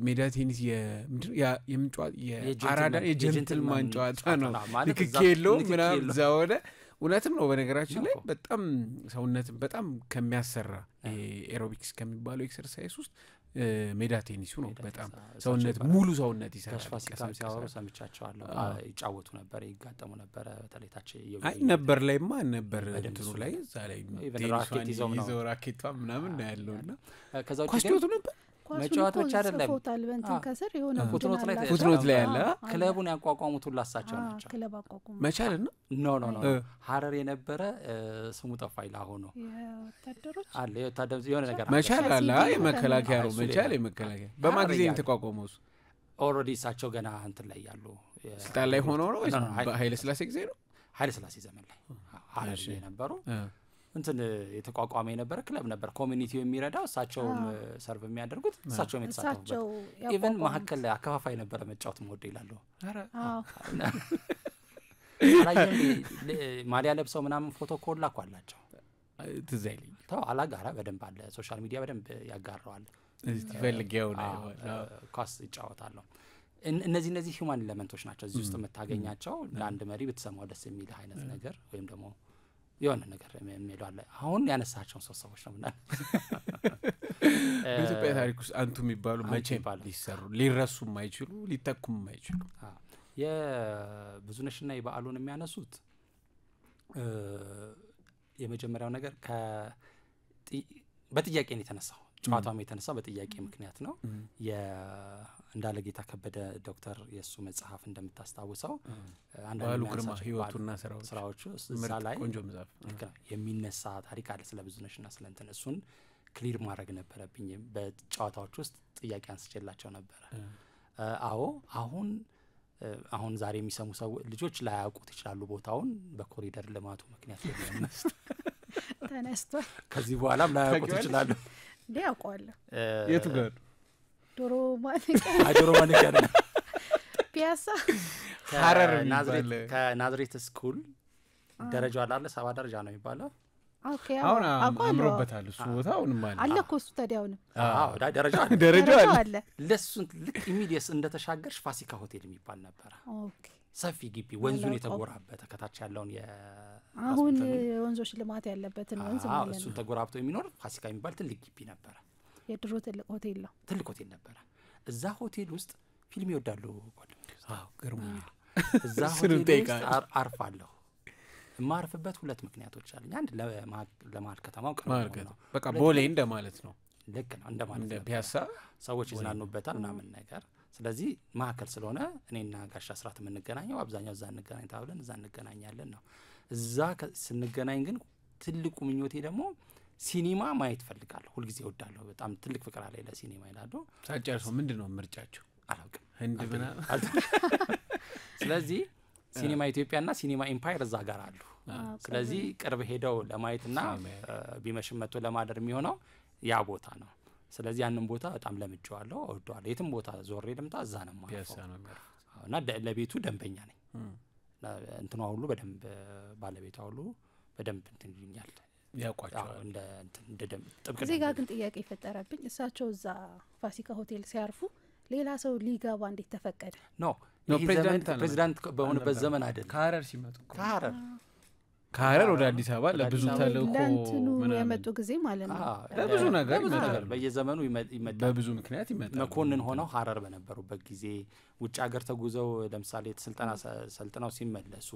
Speaker 2: ሜዳ ቴኒስ የምንጫወት የአራዳ የጀንትልማን ጨዋታ ነው ልክክ የለውም ምናምን ዛወደ እውነትም ነው በነገራችን ላይ በጣም ሰውነትን በጣም ከሚያሰራ ኤሮቢክስ ከሚባለው ኤክሰርሳይዝ ውስጥ ሜዳ ቴኒሱ ነው በጣም ሰውነት ሙሉ ሰውነት ይሰራል
Speaker 1: ከስፋሲካም ሲያወሩ ሰምቻቸዋለሁ ይጫወቱ ነበር ይጋጠሙ ነበር በተለይታች
Speaker 2: አይ ነበር ላይማ ነበር እንትኑ ላይ እዛ ላይ ራኬት ይዘው ራኬቷ ምናምን ነው ያለውና
Speaker 1: ከዛው
Speaker 2: ኳስቶቱ ነበር
Speaker 3: መጫወት ብቻ አይደለም ፎታል በእንትን ከስር የሆነ
Speaker 2: ፉትኖት ላይ ያለ
Speaker 1: ክለቡን ያቋቋሙት ሁላሳቸው ናቸው
Speaker 3: ክለብ አቋቋሙ
Speaker 2: መቻል ነው
Speaker 1: ኖ ሐረር የነበረ ስሙ ጠፋይ ላሆኖ
Speaker 3: የወታደሮች
Speaker 1: አለ የወታደሮች የሆነ ነገር
Speaker 2: መቻል አለ የመከላከያ ነው መቻል የመከላከያ በማግዚያ ተቋቋመው
Speaker 1: ኦሬዲ እሳቸው ገና እንትን ላይ ያሉ
Speaker 2: ስልጣን ላይ ሆኖ ነው ኃይለ ስላሴ ጊዜ ነው
Speaker 1: ኃይለ ስላሴ ዘመን ላይ ሐረር የነበሩ እንትን የተቋቋመ የነበረ ክለብ ነበር ኮሚኒቲው የሚረዳው እሳቸውም ሰርቭ የሚያደርጉት እሳቸውም የተሳተፉበት ኢቨን መሀከል ላይ አከፋፋይ ነበረ መጫወት ሞዴ ይላሉ አላየም ማሊያ ለብሰው ምናምን ፎቶ ኮል ላኳላቸው
Speaker 2: ትዝ አይለኝ
Speaker 1: ታው አላጋራ በደንብ አለ ሶሻል ሚዲያ በደንብ ያጋራዋል
Speaker 2: ይፈልገው ነው
Speaker 1: ኳስ ይጫወታሉ እነዚህ ሂውማን ኤሌመንቶች ናቸው እዚህ ውስጥ የምታገኛቸው ለአንድ መሪ ብትሰማው ደስ የሚል አይነት ነገር ወይም ደግሞ የሆነ ነገር የሚለው አለ አሁን ያነሳቸው ሰዎች ነው እና
Speaker 2: በኢትዮጵያ ታሪክ ውስጥ አንቱ የሚባሉ መቼ ሊሰሩ ሊረሱ የማይችሉ ሊተኩም የማይችሉ
Speaker 1: የብዙነሽና የበዓሉን የሚያነሱት የመጀመሪያው ነገር በጥያቄ ነው የተነሳው ጨዋታውም የተነሳው በጥያቄ ምክንያት ነው እንዳለ ጌታ ከበደ ዶክተር የሱ መጽሐፍ እንደምታስታውሰው
Speaker 2: አንዳንድ ግርማ ህይወቱና ስራዎቹ
Speaker 1: እዛ ላይ
Speaker 2: ቆንጆ መጽሐፍ
Speaker 1: የሚነሳ ታሪክ አለ ስለ ብዙነሽና ስለ እንትን እሱን ክሊር ማድረግ ነበረብኝ በጨዋታዎች ውስጥ ጥያቄ አንስቼላቸው ነበር አሁን ዛሬ የሚሰሙ ልጆች ላያውቁት ይችላሉ ቦታውን በኮሪደር ልማቱ ምክንያት
Speaker 3: ተነስቷል
Speaker 1: ከዚህ በኋላም ላያውቁት ይችላሉ
Speaker 3: ያውቀዋለሁ
Speaker 2: የቱ ጋር
Speaker 3: ዶሮ
Speaker 1: ማንክ ያለ
Speaker 3: ፒያሳ
Speaker 2: ሐረር
Speaker 1: ከናዝሬት ስኩል ደረጃው አለ 7 ደረጃ ነው የሚባለው
Speaker 3: ኦኬ
Speaker 2: አሁን አምሮበታል እሱ ቦታ አሁንም
Speaker 3: አለ እኮ እሱ ታዲያውንም
Speaker 2: ደረጃ
Speaker 3: አለ
Speaker 1: ለሱን ልክ ኢሚዲየስ እንደተሻገርሽ ፋሲካ ሆቴል የሚባል ነበር
Speaker 3: ኦኬ
Speaker 1: ሰፊ ግቢ ወንዙን የተጎራበተ ከታች ያለውን
Speaker 3: አሁን ወንዞች ልማት ያለበትን ወንዝ ማለት ነው
Speaker 1: እሱ ተጎራብቶ የሚኖር ፋሲካ የሚባል ትልቅ ግቢ ነበር
Speaker 3: የድሮ ትልቅ ሆቴል ነው
Speaker 1: ትልቅ ሆቴል ነበር እዛ ሆቴል ውስጥ ፊልም ይወዳሉ ጓደኞች
Speaker 2: ገርሞኛል
Speaker 1: እዛ ሆቴል ውስጥ አርፋለሁ ማርፍበት ሁለት ምክንያቶች አሉኝ አንድ ለማል ከተማው ቅርብ ነው
Speaker 2: በቃ ቦሌ እንደማለት ነው
Speaker 1: ልክ ነው እንደማለት ነው
Speaker 2: ፒያሳ
Speaker 1: ሰዎች ይዝናኑበታል ምናምን ነገር ስለዚህ ማከል ስለሆነ እኔና ጋሽ አስራት የምንገናኘው አብዛኛው እዛ እንገናኝ ታብለን እዛ እንገናኛለን ነው እዛ ስንገናኝ ግን ትልቁ ምኞቴ ደግሞ ሲኒማ ማየት ፈልጋለሁ ሁሉ ጊዜ እወዳለሁ በጣም ትልቅ ፍቅር አለ ለሲኒማ ይላሉ
Speaker 2: ሳጨርሰው ምንድነው ምርጫቸው
Speaker 1: አላውቅም
Speaker 2: ህንድ ምና
Speaker 1: ስለዚህ ሲኒማ ኢትዮጵያና ሲኒማ ኤምፓየር እዛ ጋር አሉ ስለዚህ ቅርብ ሄደው ለማየትና ቢመሽም መጥቶ ለማደር የሚሆነው ያ ቦታ ነው ስለዚህ ያንን ቦታ በጣም ለምጄዋለሁ እወደዋለሁ የትም ቦታ ዞሬ ልምጣ እዛ ነው ማለት እና ለቤቱ ደንበኛ ነኝ እንትኑ ሁሉ በደንብ ባለቤቱ ሁሉ በደንብ እንትን ይኛል
Speaker 2: ያቋጫው
Speaker 1: እንደ ደም ጥብቅ
Speaker 3: እዚህ ጋር ግን ጥያቄ ይፈጠራብኝ እሳቸው እዛ ፋሲካ ሆቴል ሲያርፉ ሌላ ሰው ሊገባ እንዴት ተፈቀደ
Speaker 1: ነው ፕሬዚዳንት በሆነበት ዘመን አይደለም
Speaker 2: ከሐረር ሲመጡ
Speaker 1: ከሐረር
Speaker 2: ወደ አዲስ አበባ ለብዙ ተልእኮ
Speaker 3: ምን ያመጡ ጊዜ ማለት ነው
Speaker 2: ለብዙ ነገር ይመጣል
Speaker 1: በየዘመኑ ይመጣል
Speaker 2: በብዙ ምክንያት ይመጣል
Speaker 1: መኮንን ሆነው ሐረር በነበሩበት ጊዜ ውጭ ሀገር ተጉዘው ለምሳሌ ስልጠና ሰልጥነው ሲመለሱ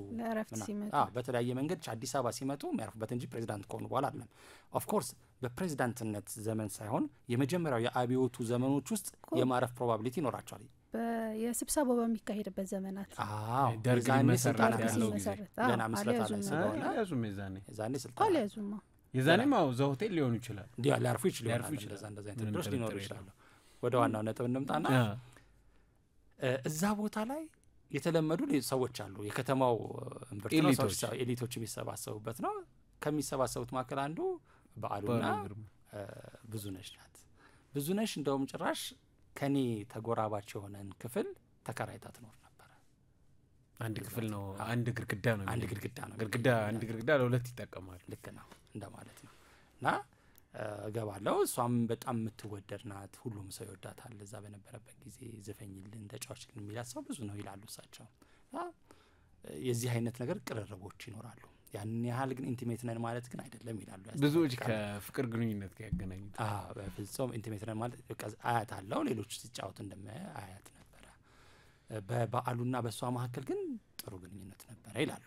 Speaker 1: በተለያየ መንገድ አዲስ አበባ ሲመጡ የሚያርፉበት እንጂ ፕሬዚዳንት ከሆኑ በኋላ አይደለም ኦፍ ኮርስ በፕሬዚዳንትነት ዘመን ሳይሆን የመጀመሪያው የአብዮቱ ዘመኖች ውስጥ የማረፍ ፕሮባቢሊቲ ይኖራቸዋል
Speaker 3: የስብሰባው በሚካሄድበት ዘመናት
Speaker 2: ደርጋን መሰረት ያለው
Speaker 1: ገና መስረታ ላይ ስለሆነ
Speaker 2: ያዙም የዛኔ
Speaker 1: ስልጣን
Speaker 3: ያዙማ
Speaker 2: የዛኔማው ሆቴል ሊሆኑ ይችላል
Speaker 1: ሊያርፉ ይችላል እንደዛ አይነት ድረስ ሊኖሩ ይችላል ወደ ዋናው ነጥብ እንምጣና እዛ ቦታ ላይ የተለመዱ ሰዎች አሉ የከተማው ኤሊቶች የሚሰባሰቡበት ነው ከሚሰባሰቡት መካከል አንዱ በዓሉና ብዙነሽ ናት ብዙነሽ እንደውም ጭራሽ ከኔ ተጎራባች የሆነን ክፍል ተከራይታ ትኖር ነበር
Speaker 2: አንድ ክፍል ነው አንድ ግርግዳ ነው
Speaker 1: አንድ ግርግዳ
Speaker 2: ለሁለት ይጠቀማሉ
Speaker 1: ልክ ነው እንደማለት ነው እና ገባለው እሷም በጣም የምትወደድ ናት ሁሉም ሰው ይወዳታል እዛ በነበረበት ጊዜ ዘፈኝልን ተጫዋችልን የሚላት ሰው ብዙ ነው ይላሉ እሳቸው የዚህ አይነት ነገር ቅርርቦች ይኖራሉ ያን ያህል ግን ኢንቲሜት ነን ማለት ግን አይደለም ይላሉ
Speaker 2: ብዙዎች ከፍቅር ግንኙነት ጋር ያገናኙት
Speaker 1: በፍጹም ኢንቲሜት ነን ማለት አያት አለው ሌሎች ሲጫወቱ አያት ነበረ በበዓሉና በሷ መካከል ግን ጥሩ ግንኙነት ነበረ ይላሉ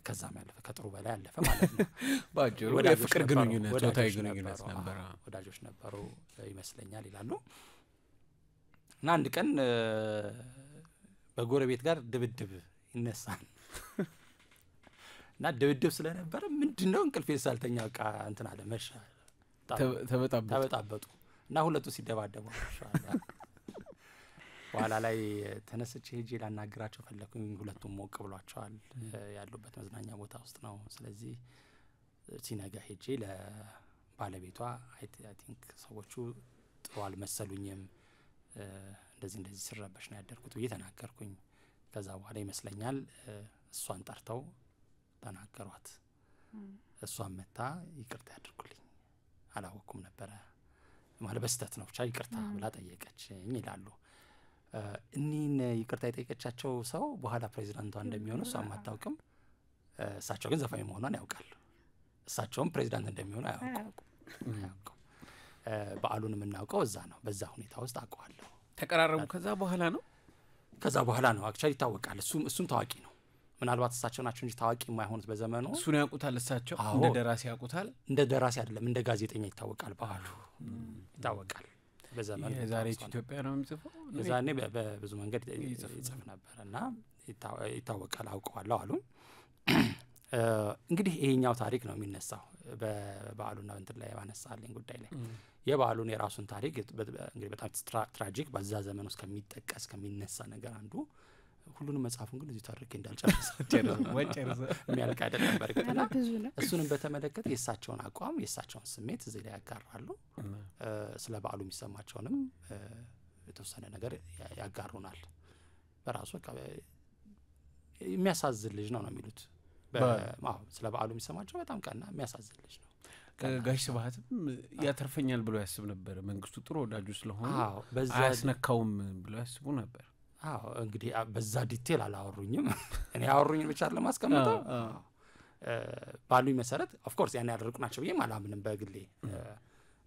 Speaker 1: ከዛም ያለፈ ከጥሩ በላይ ያለፈ ማለት ነው
Speaker 2: ባጭሩ ወደ ፍቅር ግንኙነት ጾታዊ ግንኙነት ነበረ
Speaker 1: ወዳጆች ነበሩ ይመስለኛል ይላሉ እና አንድ ቀን በጎረቤት ጋር ድብድብ ይነሳል እና ድብድብ ስለነበረ ምንድነው እንቅልፍ ሳልተኛ በቃ እንትን አለ መሻ ተበጣበጡ እና ሁለቱ ሲደባደቡ አሻላ በኋላ ላይ ተነስቼ ሄጄ ላናግራቸው ፈለኩኝ ሁለቱም ሞቅ ብሏቸዋል ያሉበት መዝናኛ ቦታ ውስጥ ነው ስለዚህ ሲነጋ ሄጄ ለባለቤቷ አይ ቲንክ ሰዎቹ ጥሩ አልመሰሉኝም እንደዚህ ስረበሽ ነው ያደርኩት ብዬ ተናገርኩኝ። ከዛ በኋላ ይመስለኛል እሷን ጠርተው ተናገሯት። እሷን መታ ይቅርታ ያድርጉልኝ አላወኩም ነበር ማለት በስተት ነው ብቻ ይቅርታ ብላ ጠየቀችኝ ይላሉ። እኒን ይቅርታ የጠየቀቻቸው ሰው በኋላ ፕሬዚዳንቷ እንደሚሆኑ እሷም አታውቅም። እሳቸው ግን ዘፋኝ መሆኗን ያውቃሉ። እሳቸውም ፕሬዚዳንት እንደሚሆኑ አያውቁም። በዓሉን የምናውቀው እዛ ነው። በዛ ሁኔታ ውስጥ አውቀዋለሁ።
Speaker 2: ተቀራረቡ ከዛ በኋላ ነው አክቹዋሊ ይታወቃል። እሱም ታዋቂ ነው። ምናልባት እሳቸው ናቸው እንጂ ታዋቂ የማይሆኑት በዘመኑ እሱን ያውቁታል። እሳቸው እንደ ደራሲ ያውቁታል።
Speaker 1: እንደ ደራሲ አይደለም እንደ ጋዜጠኛ ይታወቃል። በዓሉ ይታወቃል። በዘመኑ
Speaker 2: የዛሬ ኢትዮጵያ ነው የሚጽፈው።
Speaker 1: የዛኔ በብዙ መንገድ ይጽፍ ነበርና ይታወቃል አውቀዋለሁ አሉ። እንግዲህ ይሄኛው ታሪክ ነው የሚነሳው በበዓሉና እንትን ላይ ባነሳልኝ ጉዳይ ላይ የበዓሉን የራሱን ታሪክ እንግዲህ በጣም ትራጂክ በዛ ዘመን ውስጥ ከሚጠቀስ ከሚነሳ ነገር አንዱ ሁሉንም መጽሐፉን ግን እዚህ ታሪክ እንዳልጨርሰው የሚያልቅ አይደለም። በርግጥና እሱንም በተመለከተ የእሳቸውን አቋም የእሳቸውን ስሜት እዚህ ላይ ያጋራሉ። ስለ በዓሉ የሚሰማቸውንም የተወሰነ ነገር ያጋሩናል። በራሱ የሚያሳዝን ልጅ ነው የሚሉት። ስለ በዓሉ የሚሰማቸው በጣም ቀና የሚያሳዝን ልጅ ነው።
Speaker 2: ጋሽ ስብሐትም ያተርፈኛል ብሎ ያስብ ነበር። መንግስቱ ጥሩ ወዳጁ ስለሆነ አያስነካውም ብሎ ያስቡ ነበር።
Speaker 1: እንግዲህ በዛ ዲቴል አላወሩኝም። እኔ ያወሩኝን ብቻ ለማስቀመጠው ባሉኝ መሰረት ኦፍ ኮርስ ያን ያደረጉ ናቸው ብዬ አላምንም በግሌ።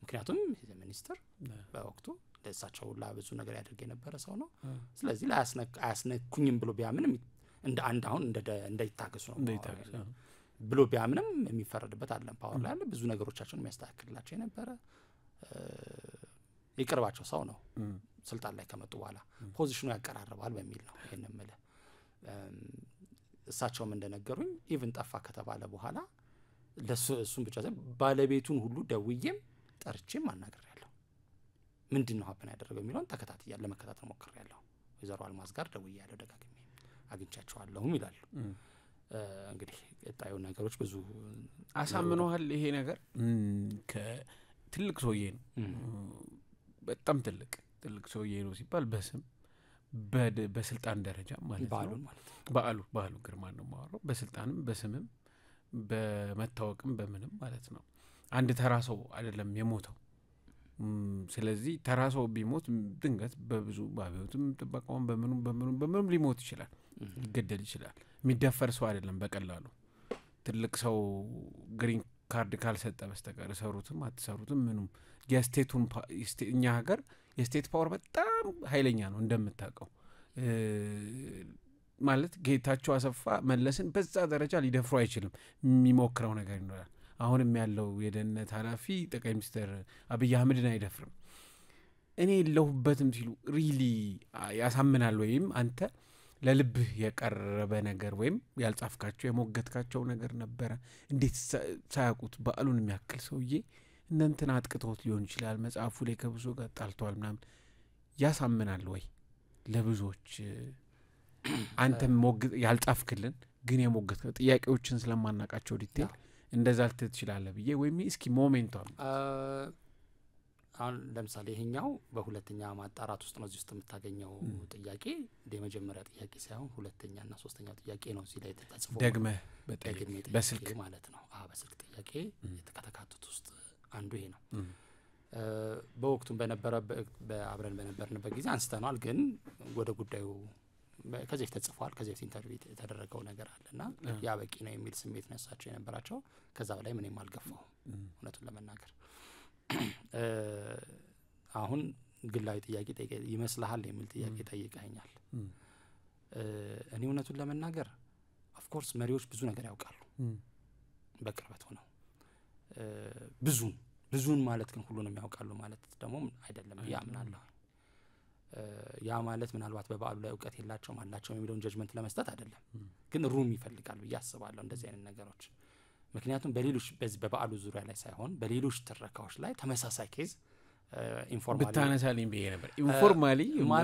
Speaker 1: ምክንያቱም ሚኒስትር በወቅቱ ለእሳቸው ብዙ ነገር ያደርግ የነበረ ሰው ነው። ስለዚህ አያስነኩኝም ብሎ ቢያምንም እንደ አንድ አሁን እንዳይታገሱ ነው ብሎ ቢያምንም የሚፈረድበት አይደለም። ፓወር ላይ ያለ ብዙ ነገሮቻቸውን የሚያስተካክልላቸው የነበረ ይቅርባቸው ሰው ነው። ስልጣን ላይ ከመጡ በኋላ ፖዚሽኑ ያቀራርባል በሚል ነው ይሄንን ማለት። እሳቸውም እንደነገሩኝ ኢቭን ጠፋ ከተባለ በኋላ ለሱም ብቻ ሳይሆን ባለቤቱን ሁሉ ደውዬም ጠርቼም አናግሬያለሁ። ምንድነው ሀፕን ያደረገው የሚለውን ለመከታተል ሞክሬያለሁ። ወይዘሮ አልማዝ ጋር ደውዬያለሁ፣ ደጋግሜ አግኝቻቸዋለሁም ይላሉ። እንግዲህ የጣዩ ነገሮች ብዙ
Speaker 2: አሳምነዋል። ይሄ ነገር ከትልቅ ሰውዬ ነው፣ በጣም ትልቅ ሰውዬ ነው ሲባል በስም በስልጣን ደረጃ ማለት ነው። በዓሉ ግርማ ነው ማወራው። በስልጣንም በስምም በመታወቅም በምንም ማለት ነው። አንድ ተራ ሰው አይደለም የሞተው። ስለዚህ ተራ ሰው ቢሞት ድንገት በብዙ ባቢዎትም ጥበቃውን በምኑም ሊሞት ይችላል፣ ሊገደል ይችላል። የሚደፈር ሰው አይደለም በቀላሉ። ትልቅ ሰው ግሪን ካርድ ካልሰጠ በስተቀር ሰሩትም አትሰሩትም ምኑም የስቴቱን እኛ ሀገር የስቴት ፓወር በጣም ኃይለኛ ነው እንደምታውቀው። ማለት ጌታቸው አሰፋ መለስን በዛ ደረጃ ሊደፍሩ አይችልም። የሚሞክረው ነገር ይኖራል። አሁንም ያለው የደህንነት ኃላፊ ጠቅላይ ሚኒስትር አብይ አህመድን አይደፍርም። እኔ የለሁበትም ሲሉ ሪሊ ያሳምናል። ወይም አንተ ለልብህ የቀረበ ነገር ወይም ያልጻፍካቸው የሞገትካቸው ነገር ነበረ። እንዴት ሳያውቁት በዓሉን የሚያክል ሰውዬ እናንተን አጥቅቶት ሊሆን ይችላል፣ መጽሐፉ ላይ ከብዙ ጋር ጣልቷል ምናምን ያሳምናል ወይ? ለብዙዎች አንተም ያልጻፍክልን ግን የሞገትከው ጥያቄዎችን ስለማናቃቸው ዲቴል እንደዛ ልትል ትችላለህ ብዬ ወይም እስኪ ሞሜንቷን
Speaker 1: አሁን ለምሳሌ ይሄኛው በሁለተኛ ማጣራት ውስጥ ነው። እዚህ ውስጥ የምታገኘው ጥያቄ የመጀመሪያ ጥያቄ ሳይሆን ሁለተኛና ሶስተኛው ጥያቄ ነው። እዚህ ላይ ተጽፎ
Speaker 2: ደግመህ በስልክ
Speaker 1: ማለት ነው። በስልክ ጥያቄ የተካተቱት ውስጥ አንዱ ይሄ ነው። በወቅቱም አብረን በነበርንበት ጊዜ አንስተናል። ግን ወደ ጉዳዩ ከዚህ ተጽፏል፣ ከዚህ ኢንተርቪው የተደረገው ነገር አለና ያ በቂ ነው የሚል ስሜት ነሳቸው የነበራቸው። ከዛ በላይ ምንም አልገፋው እውነቱን ለመናገር። አሁን ግላዊ ጥያቄ ይመስልሃል የሚል ጥያቄ ጠይቀኛል። እኔ እውነቱን ለመናገር ኦፍ ኮርስ መሪዎች ብዙ ነገር ያውቃሉ በቅርበት ሆነው ብዙን ማለት ግን ሁሉንም ያውቃሉ ማለት ደግሞ አይደለም ያምናለሁ። ያ ማለት ምናልባት በበዓሉ ላይ እውቀት የላቸውም አላቸው የሚለውን ጀጅመንት ለመስጠት አይደለም፣ ግን ሩም ይፈልጋል ብዬ አስባለሁ እንደዚህ አይነት ነገሮች። ምክንያቱም በሌሎች በበዓሉ ዙሪያ ላይ ሳይሆን በሌሎች ትረካዎች ላይ ተመሳሳይ ኬዝ ኢንፎርማሊ
Speaker 2: ብታነሳልኝ ብዬ ነበር ኢንፎርማሊ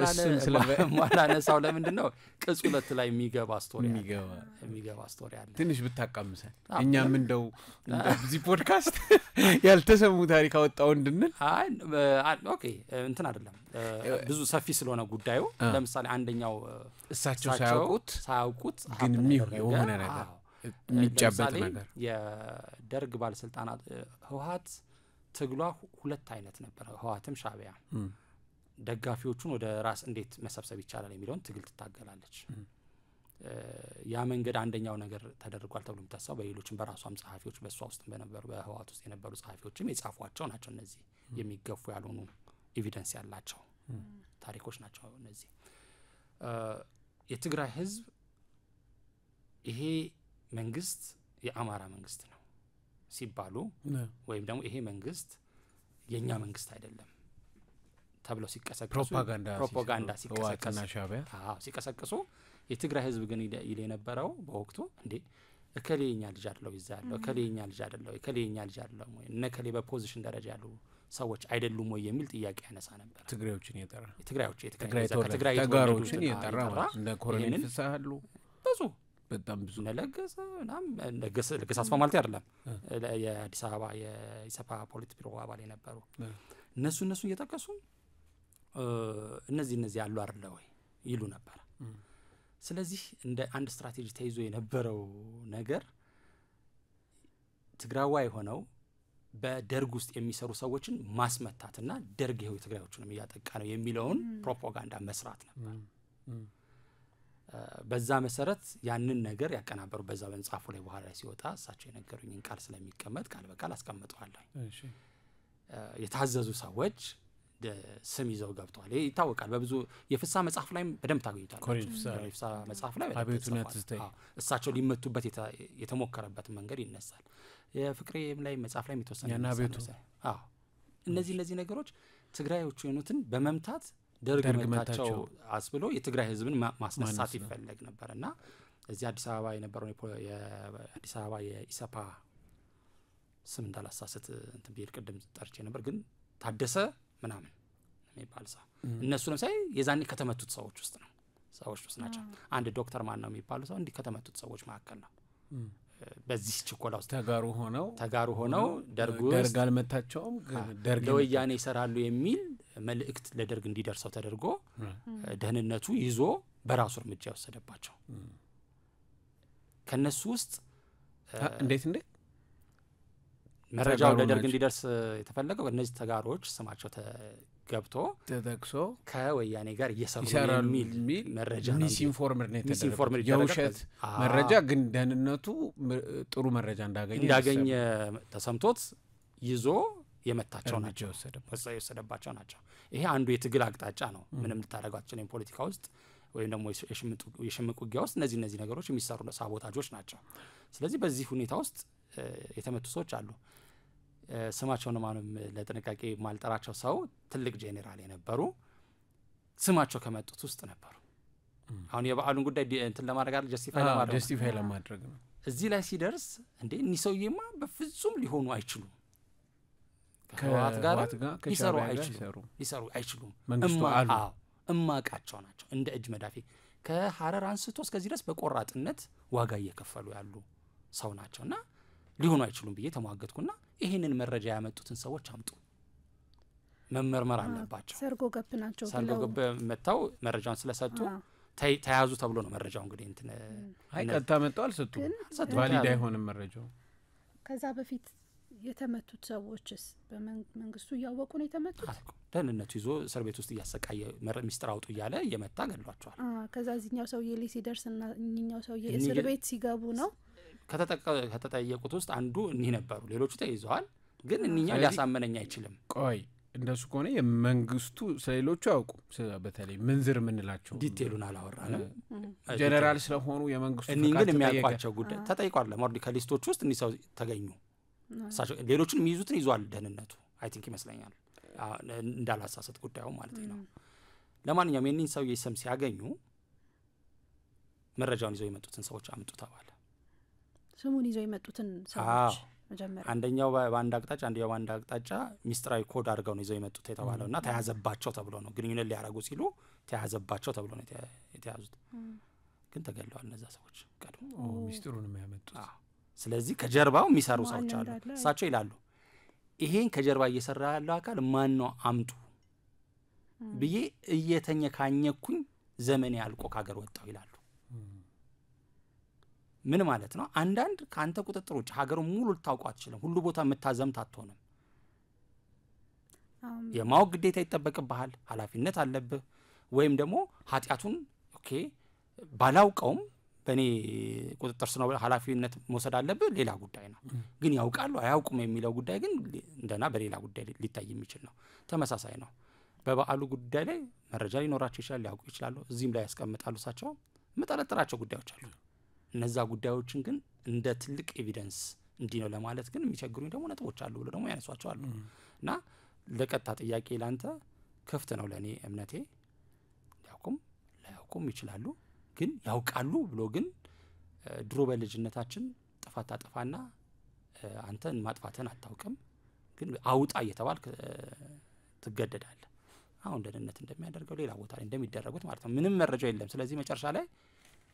Speaker 1: እሱን ስለማላነሳው ለምንድነው ቅጽ 2 ላይ የሚገባ ስቶሪ አለ
Speaker 2: ትንሽ ብታቃምሰን እኛም እንደው በዚህ ፖድካስት ያልተሰሙ ታሪክ አወጣው እንድንል
Speaker 1: ኦኬ እንትን አይደለም ብዙ ሰፊ ስለሆነ ጉዳዩ ለምሳሌ አንደኛው
Speaker 2: እሳቸው ሳያውቁት ግን የሆነ ነገር የሚጫበት ነገር
Speaker 1: የደርግ ባለስልጣናት ህወሓት ትግሏ ሁለት አይነት ነበር ህወሓትም ሻዕቢያ ደጋፊዎቹን ወደ ራስ እንዴት መሰብሰብ ይቻላል የሚለውን ትግል ትታገላለች ያ መንገድ አንደኛው ነገር ተደርጓል ተብሎ የምታስበው በሌሎችም በራሷም ጸሐፊዎች በሷ ውስጥ በነበሩ በህወሓት ውስጥ የነበሩ ጸሐፊዎችም የጻፏቸው ናቸው እነዚህ የሚገፉ ያልሆኑ ኤቪደንስ ያላቸው ታሪኮች ናቸው እነዚህ የትግራይ ህዝብ ይሄ መንግስት የአማራ መንግስት ነው ሲባሉ ወይም ደግሞ ይሄ መንግስት የኛ መንግስት አይደለም ተብሎ ሲቀሰቀሱ ፕሮፓጋንዳ ሲቀሰቀሱ የትግራይ ህዝብ ግን ይለ የነበረው በወቅቱ እንዴ እከሌኛ ልጅ አይደለው ይዛለው እከሌኛ ልጅ አይደለው እከሌኛ ልጅ አይደለው ወይ እነከሌ በፖዚሽን ደረጃ ያሉ ሰዎች አይደሉም ወይ የሚል ጥያቄ ያነሳ ነበር
Speaker 2: ትግራዮችን የጠራ
Speaker 1: ትግራይ
Speaker 2: ተጋሮችን የጠራ እንደ ኮሎኔል ፍሳሃሉ
Speaker 1: ብዙ በጣም ብዙ ነገሰናም ነገሰ አስፋ ማለት አይደለም የአዲስ አበባ የኢሰፓ ፖለቲካ ቢሮ አባል የነበሩ እነሱ እየተከሱ እነዚህ ያሉ አይደለ ወይ ይሉ ነበር ስለዚህ እንደ አንድ ስትራቴጂ ተይዞ የነበረው ነገር ትግራዋይ ሆነው በደርግ ውስጥ የሚሰሩ ሰዎችን ማስመታትና ደርግ ይሄው ትግራዮቹንም ያጠቃ ነው የሚለውን ፕሮፓጋንዳ መስራት ነበር በዛ መሰረት ያንን ነገር ያቀናበሩ በዛ በመጽሐፉ ላይ በኋላ ሲወጣ እሳቸው የነገሩኝን ቃል ስለሚቀመጥ ቃል በቃል አስቀምጠዋለሁ እሺ የታዘዙ ሰዎች ስም ይዘው ገብተዋል ይሄ ይታወቃል በብዙ የፍሳ መጽሐፍ ላይ በደንብ ታገኙታላችሁ የፍሳ መጽሐፍ ላይ እሳቸው ሊመቱበት የተሞከረበት መንገድ ይነሳል የፍቅሬም ላይ መጽሐፍ ላይ የተወሰነ እነዚህ ነገሮች ትግራዮቹ የሆኑትን በመምታት ደርግ መታቸው አስብሎ የትግራይ ህዝብን ማስነሳት ይፈልግ ነበርና እዚህ አዲስ አበባ የነበረው የአዲስ አበባ የኢሰፓ ስም እንዳላሳሰት እንትን ቢል ቀደም ጠርቼ ነበር ግን ታደሰ ምናምን የሚባል ሰው እነሱ ለምሳሌ የዛኔ ከተመቱት ሰዎች ውስጥ ናቸው አንድ ዶክተር ማን ነው የሚባለው ሰው እንዲህ ከተመቱት ሰዎች መካከል ነው በዚህ ችኮላ ውስጥ ተጋሩ ሆነው ደርግ አልመታቸውም ደርግ ለወያኔ ይሰራሉ የሚል መልእክት ለደርግ እንዲደርሰው ተደርጎ ደህንነቱ ይዞ በራሱ እርምጃ ወሰደባቸው ከነሱ ውስጥ እንዴት መረጃው ለደርግ እንዲደርስ የተፈለገው እነዚህ ተጋሮች ስማቸው ተገብቶ ተጠቅሶ ከወያኔ ጋር እየሰሩ የሚል መረጃ ነው ሚስኢንፎርሜሽን የውሸት መረጃ ግን ደህንነቱ ጥሩ መረጃ እንዳገኘ ተሰምቶት ይዞ የመታቸው ናቸው ወሰደባቸው ናቸው ይሄ አንዱ የትግል አቅጣጫ ነው ምንም ልታረጋቸው ነው ፖለቲካ ውስጥ ወይም ደግሞ የሽምቅ ውጊያ ውስጥ እነዚህ ነገሮች የሚሰሩ ሳቦታጆች ናቸው ስለዚህ በዚህ ሁኔታ ውስጥ የተመቱ ሰዎች አሉ ስማቸውን ማንም ለጥንቃቄ ማልጠራቸው ሰው ትልቅ ጄኔራል የነበሩ ስማቸው ከመጡት ውስጥ ነበሩ አሁን የበዓሉን ጉዳይ እንትን ለማድረግ ጀስቲፋይ ለማድረግ ነው እዚህ ላይ ሲደርስ እንዴ እኒሰውዬማ በፍጹም ሊሆኑ አይችሉም ከህወሓት ጋር ሊሰሩ አይችሉም እማቃቸው ናቸው እንደ እጅ መዳፊ ከሐረር አንስቶ እስከዚህ ድረስ በቆራጥነት ዋጋ እየከፈሉ ያሉ ሰው ናቸውና ሊሆኑ አይችሉም ብዬ ተሟገትኩና ይሄንን መረጃ ያመጡትን ሰዎች አምጡ መመርመር አለባቸው
Speaker 3: ሰርጎ ገብ ናቸው
Speaker 1: ሰርጎ ገብ መጣው መረጃውን ስለሰጡ ተያዙ ተብሎ ነው መረጃው እንግዲህ እንትን
Speaker 2: አይቀጣ መጣው ሰጡ ቫሊድ አይሆንም መረጃው
Speaker 3: ከዛ በፊት የተመቱት ሰዎችስ በመንግስቱ ያወቁ ነው የተመቱት
Speaker 1: ደህንነቱ ይዞ እስር ቤት ውስጥ ያሰቃየ ሚስጥር አውጡ ይያለ የመታ ገድሏቸዋል
Speaker 3: ከዛ እዚህኛው ሰውዬ ላይ ሲደርስና እኛው ሰውዬ እስር ቤት ሲገቡ ነው
Speaker 1: ከተጠየቁት ውስጥ አንዱ እኚህ ነበሩ ሌሎቹ ተይዘዋል ግን እኚህኛው ሊያሳመነኝ አይችልም
Speaker 2: ቆይ እንደሱ ከሆነ የመንግስቱ ስለሌሎቹ ያውቁ በተለይ ምንዝር ምንላቸው
Speaker 1: ዲቴሉን አላወራንም
Speaker 2: ጀነራል ስለሆኑ የመንግስቱ
Speaker 1: እኚህ ግን የሚያውቋቸው ጉዳይ ተጠይቋል ለሞርዲ ከሊስቶች ውስጥ እኚህ ሰው ተገኙ ሳቸው ሌሎቹን የሚይዙትን ይዟል ደህንነቱ አይ ቲንክ ይመስለኛል እንዳላሳሰት ጉዳዩ ማለት ነው ለማንኛውም የኔን ሰው የሰም ሲያገኙ መረጃውን ይዘው የመጡትን ሰዎች አምጡ ተባለ
Speaker 3: ስሙን ይዘው የመጡትን ሰዎች መጀመሪያ
Speaker 1: አንደኛው በአንድ አቅጣጫ አንደኛው በአንድ አቅጣጫ ሚስጥራዊ ኮድ አድርገው ነው ይዘው የመጡት የተባለውና ተያዘባቸው ተብሎ ነው ግንኙነት ሊያረጉ ሲሉ ተያዘባቸው ተብሎ ነው የተያዙት ግን ተገለዋል እነዛ ሰዎች ቀድሞ
Speaker 2: ሚስጥሩን የሚያመጡት
Speaker 1: ስለዚህ ከጀርባው የሚሰሩ ሰዎች አሉ እሳቸው ይላሉ ይሄን ከጀርባ እየሰራ ያለው አካል ማን ነው አምጡ ብዬ እየተኘካኘኩኝ ዘመን ያልቆ ካገር ወጣው ይላሉ ምን ማለት ነው አንዳንድ ካንተ ቁጥጥር ውጭ ሀገሩን ሙሉ ልታውቁ አትችልም ሁሉ ቦታ መታዘምት አትሆንም የማወቅ ግዴታ ይጠበቅብሃል ኃላፊነት አለብህ ወይም ደግሞ ኃጢያቱን ኦኬ ባላውቀውም በኔ ቁጥጥር ስለ ኃላፊነት መውሰድ አለብህ ሌላ ጉዳይ ነው ግን ያውቃሉ አያውቁም የሚለው ጉዳይ ግን እንደና በሌላ ጉዳይ ሊታይ የሚችል ነው ተመሳሳይ ነው በበዓሉ ጉዳይ ላይ መረጃ ሊኖራቸው ይችላል ሊያውቁ ይችላሉ እዚህም ላይ ያስቀምጣሉ ሳቸው መጠረጥራቸው ጉዳዮች አሉ እነዛ ጉዳዮችን ግን እንደ ትልቅ ኤቪደንስ እንዲ ነው ለማለት ግን የሚቸግሩኝ ደግሞ ነጥቦች አሉ ብሎ ደግሞ ያነሷቸው አሉ እና ለቀጣ ጥያቄ ላንተ ክፍት ነው ለኔ እምነቴ ሊያውቁም ይችላሉ ግን ያውቃሉ ብሎ ግን ድሮ በልጅነታችን ጥፋት አጠፋና አንተን ማጥፋትን አታውቅም ግን አውጣ እየተባልክ ትገደዳለህ አሁን ደህንነት እንደሚያደርገው ሌላ ቦታ ላይ እንደሚደረጉት ማለት ነው ምንም መረጃ የለም ስለዚህ መጨረሻ ላይ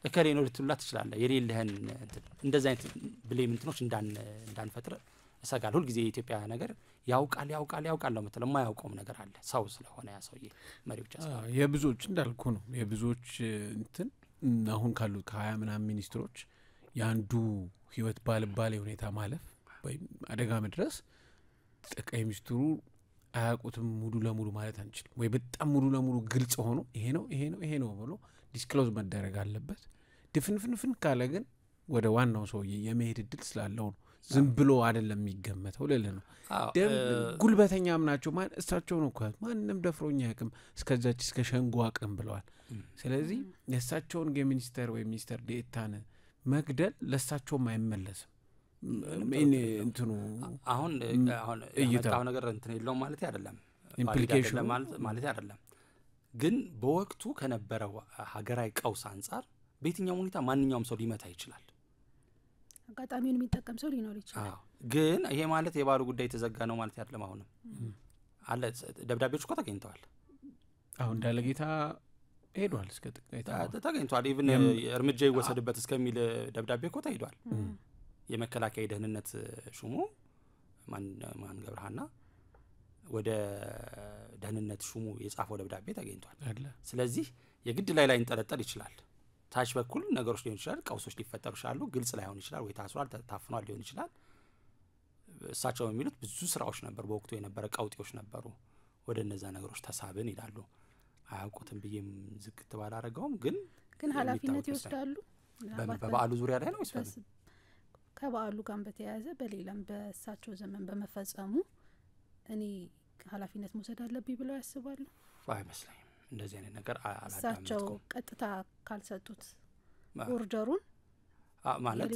Speaker 1: እከሌ ነው ልትሉላት ትችላለህ የሌለህን እንደዛ አይነት ብሌም እንትኖች እንዳንፈጥር እሰጋለሁ ሁሉ ጊዜ የኢትዮጵያ ነገር ያውቃል ነው የምትለው የማያውቀውም ነገር አለ ሰው ስለሆነ ያ ሰውዬ መሪ ብቻ ስለሆነ
Speaker 2: የብዙዎች እንዳልኩ ነው የብዙዎች እንትን አሁን ካሉት ከ20 ምናምን ሚኒስትሮች ያንዱ ህይወት ባልባሌ ሁኔታ ማለፍ ወይ አደጋ መድረስ ጠቅላይ ሚኒስትሩ አያውቁትም ሙሉ ለሙሉ ማለት አንችልም ወይ በጣም ሙሉ ለሙሉ ግልጽ ሆኖ ይሄ ነው ብሎ ዲስክሎዝ መደረግ አለበት ድፍንፍንፍን ካለ ግን ወደ ዋናው ሰውዬ የመሄድ እድል ስላለው ነው ዝም ብሎ አይደለም የሚገመተው ለለ ነው ጉልበተኛም ናቸው ማን እሳቸው ነው እንኳን ማንንም ደፍሮኛ ያቅም እስከዛች እስከ ሸንጎ አቅም ብለዋል ስለዚህ የእሳቸውን ሚኒስተር ወይ ሚኒስተር ዴታን መግደል ለእሳቸውም አይመለስም እንትኑ
Speaker 1: አሁን የመጣው ነገር እንትን የለውም ማለት አይደለም ኢምፕሊኬሽን ማለት አይደለም ግን በወቅቱ ከነበረው ሀገራዊ ቀውስ አንፃር በየትኛው ሁኔታ ማንኛውም ሰው ሊመታ ይችላል
Speaker 3: አጋጣሚውን የሚጠቀም ሰው ሊኖር ይችላል
Speaker 1: ግን ይሄ ማለት የባሉ ጉዳይ የተዘጋ ነው ማለት አይደለም አሁንም አለ ደብዳቤዎች እኮ ተገኝተዋል
Speaker 2: አሁን እንዳለጌታ ሄዷል እስከ
Speaker 1: ተገኝቷል ኢቭን እርምጃ ይወሰድበት እስከሚል ደብዳቤ እኮ ተሄዷል የመከላከያ ደህንነት ሹሙ ማን ገብረሃና ወደ ደህንነት ሹሙ የጻፈው ደብዳቤ ተገኝቷል ስለዚህ የግድ ላይ እንጠለጠል ይችላል ታች በኩል ነገሮች ሊሆን ይችላል ቀውሶች ሊፈጠሩ ይችላሉ ግልጽ ላይሆን ይችላል ወይ ታስሯል ታፍኗል ሊሆን ይችላል እሳቸው የሚሉት ብዙ ስራዎች ነበሩ በወቅቱ የነበረ ቀውጤዎች ነበሩ ወደ እነዛ ነገሮች ተሳብን ይላሉ አያውቁትም ብዬም ዝግት ባላረጋውም ግን
Speaker 3: ኃላፊነት ይወስዳሉ
Speaker 1: በበዓሉ ዙሪያ ላይ ነው ወይስ
Speaker 3: ከበዓሉ ጋር በተያያዘ በሌላም በእሳቸው ዘመን በመፈጸሙ እኔ ኃላፊነት መውሰድ አለብኝ ብለው ያስባሉ
Speaker 1: አይመስለኝም እንደዚህ አይነት ነገር
Speaker 3: እሳቸው ቀጥታ ካልሰጡት ኦርደሩን
Speaker 1: ማለት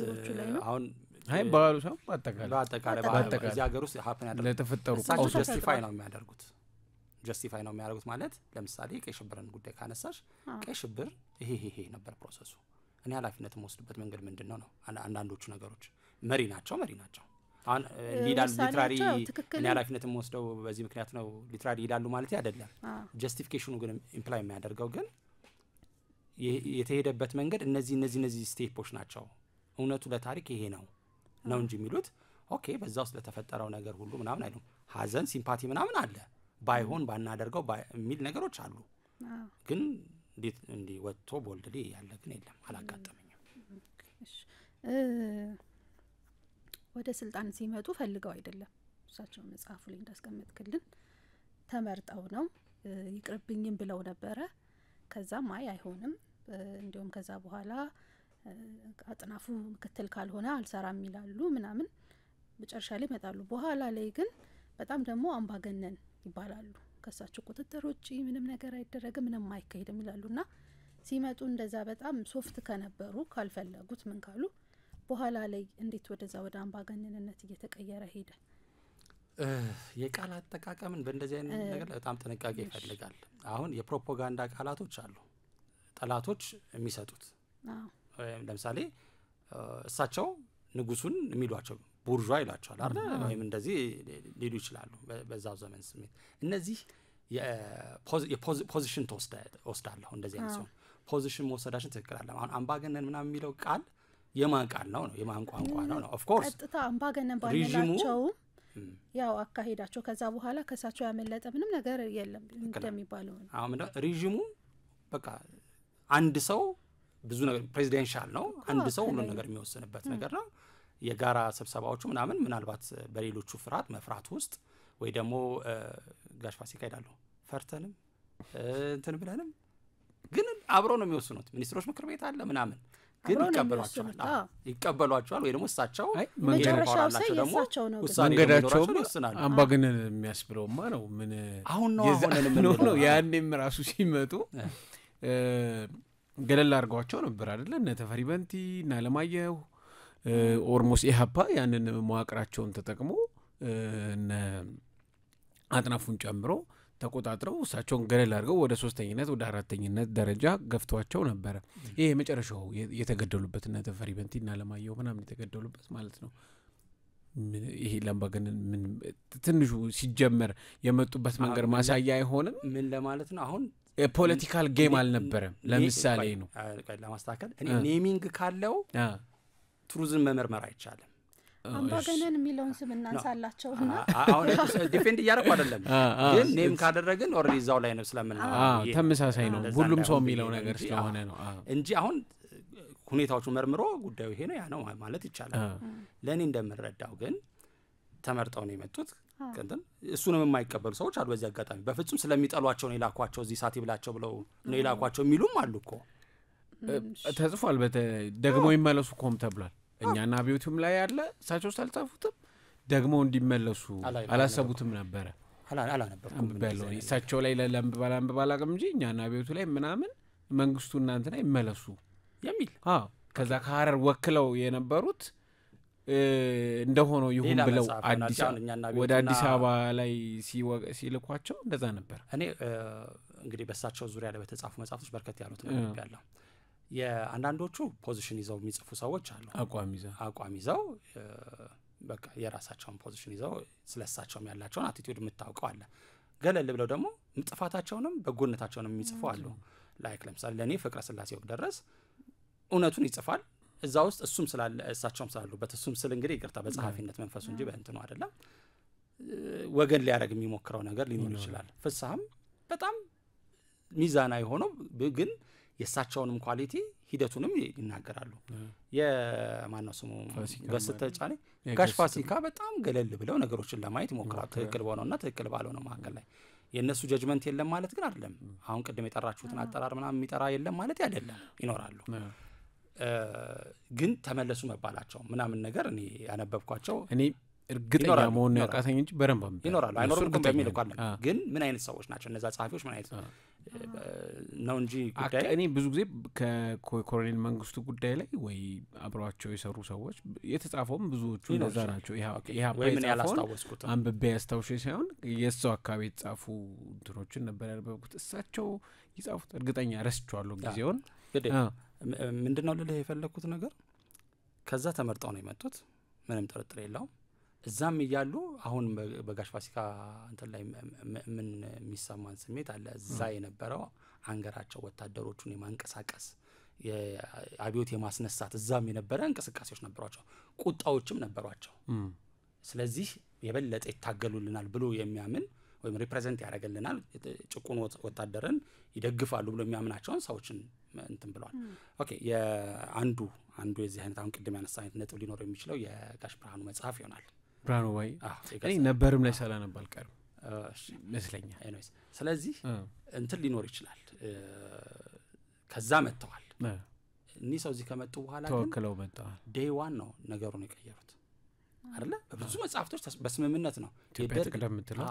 Speaker 1: አሁን
Speaker 2: አይ በዓሉ ሰው በአጠቃላይ
Speaker 1: እዚህ ሀገር ውስጥ ሀፕን ያደርጋል
Speaker 2: ለተፈጠሩ
Speaker 1: ቀውስ ጀስቲፋይ ነው የሚያደርጉት ማለት ለምሳሌ ቀይ ሽብርን ጉዳይ ካነሳሽ ቀይ ሽብር ይሄ ነበር ፕሮሰሱ እኔ ኃላፊነት የምወስድበት መንገድ ምንድነው ነው አንዳንዶቹ ነገሮች መሪ ናቸው አሁን ሊትራሪ እኔ ኃላፊነት የምወስደው በዚህ ምክንያት ነው ሊትራሪ ይላሉ ማለት አይደለም ጀስቲፊኬሽኑ ግን ኢምፕላይ የሚያደርገው ግን የተሄደበት መንገድ እነዚህ ስቴፖች ናቸው እውነቱ ለታሪክ ይሄ ነው እንጂ የሚሉት ኦኬ በዛ ውስጥ ለተፈጠረው ነገር ሁሉ ምናምን አይደለም ሀዘን ሲምፓቲ ምናምን አለ ባይሆን ባናደርገው የሚል ነገሮች አሉ ግን እንዴ ወጥቶ ቦልድሊ ያለ ግን የለም አላጋጠመኝም
Speaker 3: ወደ ስልጣን ሲመጡ ፈልገው አይደለም እሳቸው መጽሐፉ ላይ እንዳስቀመጥክልን ተመርጠው ነው ይቅርብኝም ብለው ነበረ ከዛም አይሆንም እንዲሁም ከዛ በኋላ አጥናፉ ምክትል ካልሆነ አልሰራም ይላሉ ምናምን መጨረሻ ላይ ይመጣሉ በኋላ ላይ ግን በጣም ደግሞ አምባገነን ይባላሉ ከሳቸው ቁጥጥር ውጪ ምንም ነገር አይደረግም ምንም አይካሄድም ይላሉና ሲመጡ እንደዛ በጣም ሶፍት ከነበሩ ካልፈለጉት ምን ካሉ በኋላ ላይ እንዴት ወደዛ ወደ አምባገነንነት እየተቀየረ ሄደ
Speaker 1: የቃል አጠቃቀምን በእንደዚህ አይነት ነገር በጣም ጥንቃቄ ይፈልጋል አሁን የፕሮፓጋንዳ ቃላቶች አሉ ጠላቶች የሚሰጡት ለምሳሌ እሳቸው ንጉሱን የሚሏቸው ቡርዣ ይላቸዋል አይደል ወይም እንደዚህ ሊሉ ይችላሉ በዛው ዘመን ስሜት እነዚህ የፖዚሽን ተወስዳለሁ እንደዚህ አይነት ሰው ፖዚሽን መወሰዳችን ትክክል አለ አሁን አምባገነን ምናምን የሚለው ቃል የማን ቃል ነው የማን ቋንቋ ነው ኦፍ ኮርስ
Speaker 3: ቀጥታ አምባገነን ባይላቸው ያው አካሄዳቸው ከዛ በኋላ ከሳቸው ያመለጠ ምንም ነገር የለም እንደሚባለው ነው
Speaker 1: አሁን ሪጂሙ በቃ አንድ ሰው ብዙ ነገር ፕሬዚደንሻል ነው አንድ ሰው ሁሉ ነገር የሚወስንበት ነገር ነው የጋራ ስብሰባዎቹ ምናልባት በሌሎቹ ፍርሃት መፍራት ውስጥ ወይ ደግሞ ጋሽ ፋሲካ ይላሉ ፈርተንም እንትን ብለንም ግን አብሮ ነው የሚወስኑት ሚኒስትሮች ምክር ቤት አለ ምናምን ግን ይቀበሏቸዋል ወይ ደግሞ እሳቸው
Speaker 3: መጨረሻው ደግሞ
Speaker 2: መንገዳቸው አምባገነን የሚያስብለውማ ነው ምን
Speaker 1: አሁን ነው
Speaker 2: ያኔም ራሱ ሲመጡ ገለል አድርገዋቸው ነበር አይደለ እነ ተፈሪ በንቲ እና ለማየሁ ኦርሞስ ኢሃፓ ያንን መዋቅራቸውን ተጠቅሞ እነ አጥናፉን ጨምሮ ተቆጣጥረው እሳቸውን ገለል አድርገው ወደ ሶስተኛነት ወደ አራተኛነት ደረጃ ገፍቷቸው ነበር ይሄ መጨረሻው የተገደሉበት እና ተፈሪ በንቲ እና ለማየሁ ምናምን የተገደሉበት ማለት ነው ይሄ ለምባገነን ምን ትንሹ ሲጀመር የመጡበት መንገድ ማሳያ አይሆንም
Speaker 1: ምን ለማለት ነው አሁን
Speaker 2: ፖለቲካል ጌም አልነበረም ለምሳሌ ነው
Speaker 1: ለማስተካከል እኔ ኔሚንግ ካለው ትሩዝን መመርመር አይቻልም
Speaker 3: አምባገነን የሚለውን ስም እናንሳላቸውና
Speaker 1: አሁን ዲፌንድ እያደረኩ አይደለም ግን ኔም ካደረግን ኦሬዲ ዛው ላይ ነው ስለምናው
Speaker 2: ተመሳሳይ ነው ሁሉም ሰው የሚለው ነገር ስለሆነ ነው
Speaker 1: እንጂ አሁን ሁኔታዎቹ መርምሮ ጉዳዩ ይሄ ነው ያ ነው ማለት ይቻላል ለኔ እንደምረዳው ግን ተመርጠው ነው የመጡት ከንተን እሱንም የማይቀበሉ ሰዎች አሉ በዚህ አጋጣሚ በፍጹም ስለሚጠሏቸው ነው ይላኳቸው እዚህ ሳት ይብላቸው ብለው ነው ይላኳቸው የሚሉም አሉኮ
Speaker 2: ተጽፏል ደግሞ ይመለሱ ኮም ተብሏል እኛና አብዮቱም ላይ ያለ እሳቸው ሳልጻፉትም ደግሞ እንዲመለሱ አላሰቡትም ነበር
Speaker 1: አላነበርኩም
Speaker 2: በለው እሳቸው ላይ ለምባላ እንጂ እኛና አብዮቱ ላይ ምናምን መንግስቱ እናንተና ይመለሱ
Speaker 1: የሚል
Speaker 2: ከዛ ከሐረር ወክለው የነበሩት እንደሆነ ይሁን ብለው ወደ አዲስ አበባ ላይ ሲልኳቸው እንደዛ ነበር
Speaker 1: እኔ እንግዲህ በሳቸው ዙሪያ ላይ በተጻፉ መጽሐፎች በርከት ያሉት ነው ያለው የአንዳንዶቹ ፖዚሽን ይዘው የሚጽፉ ሰዎች አሉ አቋም ይዘው በቃ የራሳቸውን ፖዚሽን ይዘው ስለሳቸውም ያላቸውን አቲቲዩድ የምታውቀው አለ ገለል ብለው ደግሞ ጥፋታቸውንም በጎነታቸውንም የሚጽፉ አሉ ላይክ ለምሳሌ ለኔ ፍቅረ ስላሴ ወግደረስ እውነቱን ይጽፋል እዛ ውስጥ እሱም ስላለ እሳቸውም ስላሉበት እሱም ስለ እንግዲህ ይቅርታ በጸሐፊነት መንፈሱ እንጂ በእንትኑ አይደለም ወገን ሊያረግ የሚሞክረው ነገር ሊኖር ይችላል ፍሳም በጣም ሚዛናዊ ሆኖ ግን የሳቸውንም ኳሊቲ ሂደቱንም ይናገራሉ የማነው ስሙ ገስተጫኔ ጋሽ ፋሲካ በጣም ገለል ብለው ነገሮችን ለማየት ይሞክራሉ ትክክል ሆነውና ትክክል ባለው ነው መካከል ላይ የነሱ ጀጅመንት የለም ማለት ግን አይደለም አሁን ቅድም የጠራችሁትን አጠራር ምናምን የሚጠራ የለም ማለት አይደለም ይኖራሉ ግን ተመለሱ መባላቸው ምናምን ነገር እኔ ያነበብኳቸው
Speaker 2: እኔ እርግጠኛ መሆን ያቃተኝ እንጂ በረምባም
Speaker 1: ይኖራሉ አይኖርም ከሚል እንኳን ግን ምን አይነት ሰዎች ናቸው እነዛ ጻፊዎች ምን አይነት ነው እንጂ ጉዳይ
Speaker 2: እኔ ብዙ ጊዜ ከኮሎኔል መንግስቱ ጉዳይ ላይ ወይ አብሯቸው የሰሩ ሰዎች የተጻፈውም ብዙዎቹ እንደዛ ናቸው ይሄ
Speaker 1: ወይ ምን ያላስታወስኩት
Speaker 2: አንብቤ ያስታውሽ ሳይሆን የእሳቸው አካባቢ የተጻፉ እንትኖችን ነበር ያነበብኩት እሳቸው ይጻፉት እርግጠኛ ረስቻለሁ ጊዜውን
Speaker 1: ምንድነው ልልህ የፈለኩት ነገር ከዛ ተመርጠው ነው የመጡት ምንም ጥርጥር የለውም እዛም ይያሉ አሁን በጋሽ ፋሲካ እንትን ላይ ምን የሚሰማን ስሜት አለ እዛ የነበረው አንገራቸው ወታደሮቹን የማንቀሳቀስ የአብዮት የማስነሳት እዛም የነበረ እንቅስቃሴዎች ነበሯቸው ቁጣዎችም ነበሯቸው ስለዚህ የበለጠ ይታገሉልናል ብሎ የሚያምን ወይም ሪፕሬዘንት ያደርገልናል ጭቁን ወታደርን ይደግፋሉ ብሎ የሚያምናቸውን ሰዎችን እንትን ብለዋል ኦኬ የአንዱ የዚህ አይነት አሁን ቅድም ያነሳ አይነት ነጥብ ሊኖር የሚችለው የጋሽ ብርሃኑ መጽሐፍ ይሆናል
Speaker 2: ብርሃኑ ወይ እኔ ነበርም ላይ ሰላ ነበር ቀርም መስለኛ
Speaker 1: ኤኒዌይስ ስለዚህ እንትን ሊኖር ይችላል ከዛ መጥተዋል እኒ ሰው እዚህ ከመጡ በኋላ ግን
Speaker 2: ተወክለው መጣው
Speaker 1: ዴይ 1 ነው ነገሩን የቀየሩት አይደለ በብዙ መጽሐፍቶች በስምምነት ነው
Speaker 2: ኢትዮጵያ ተቀደም ምትለው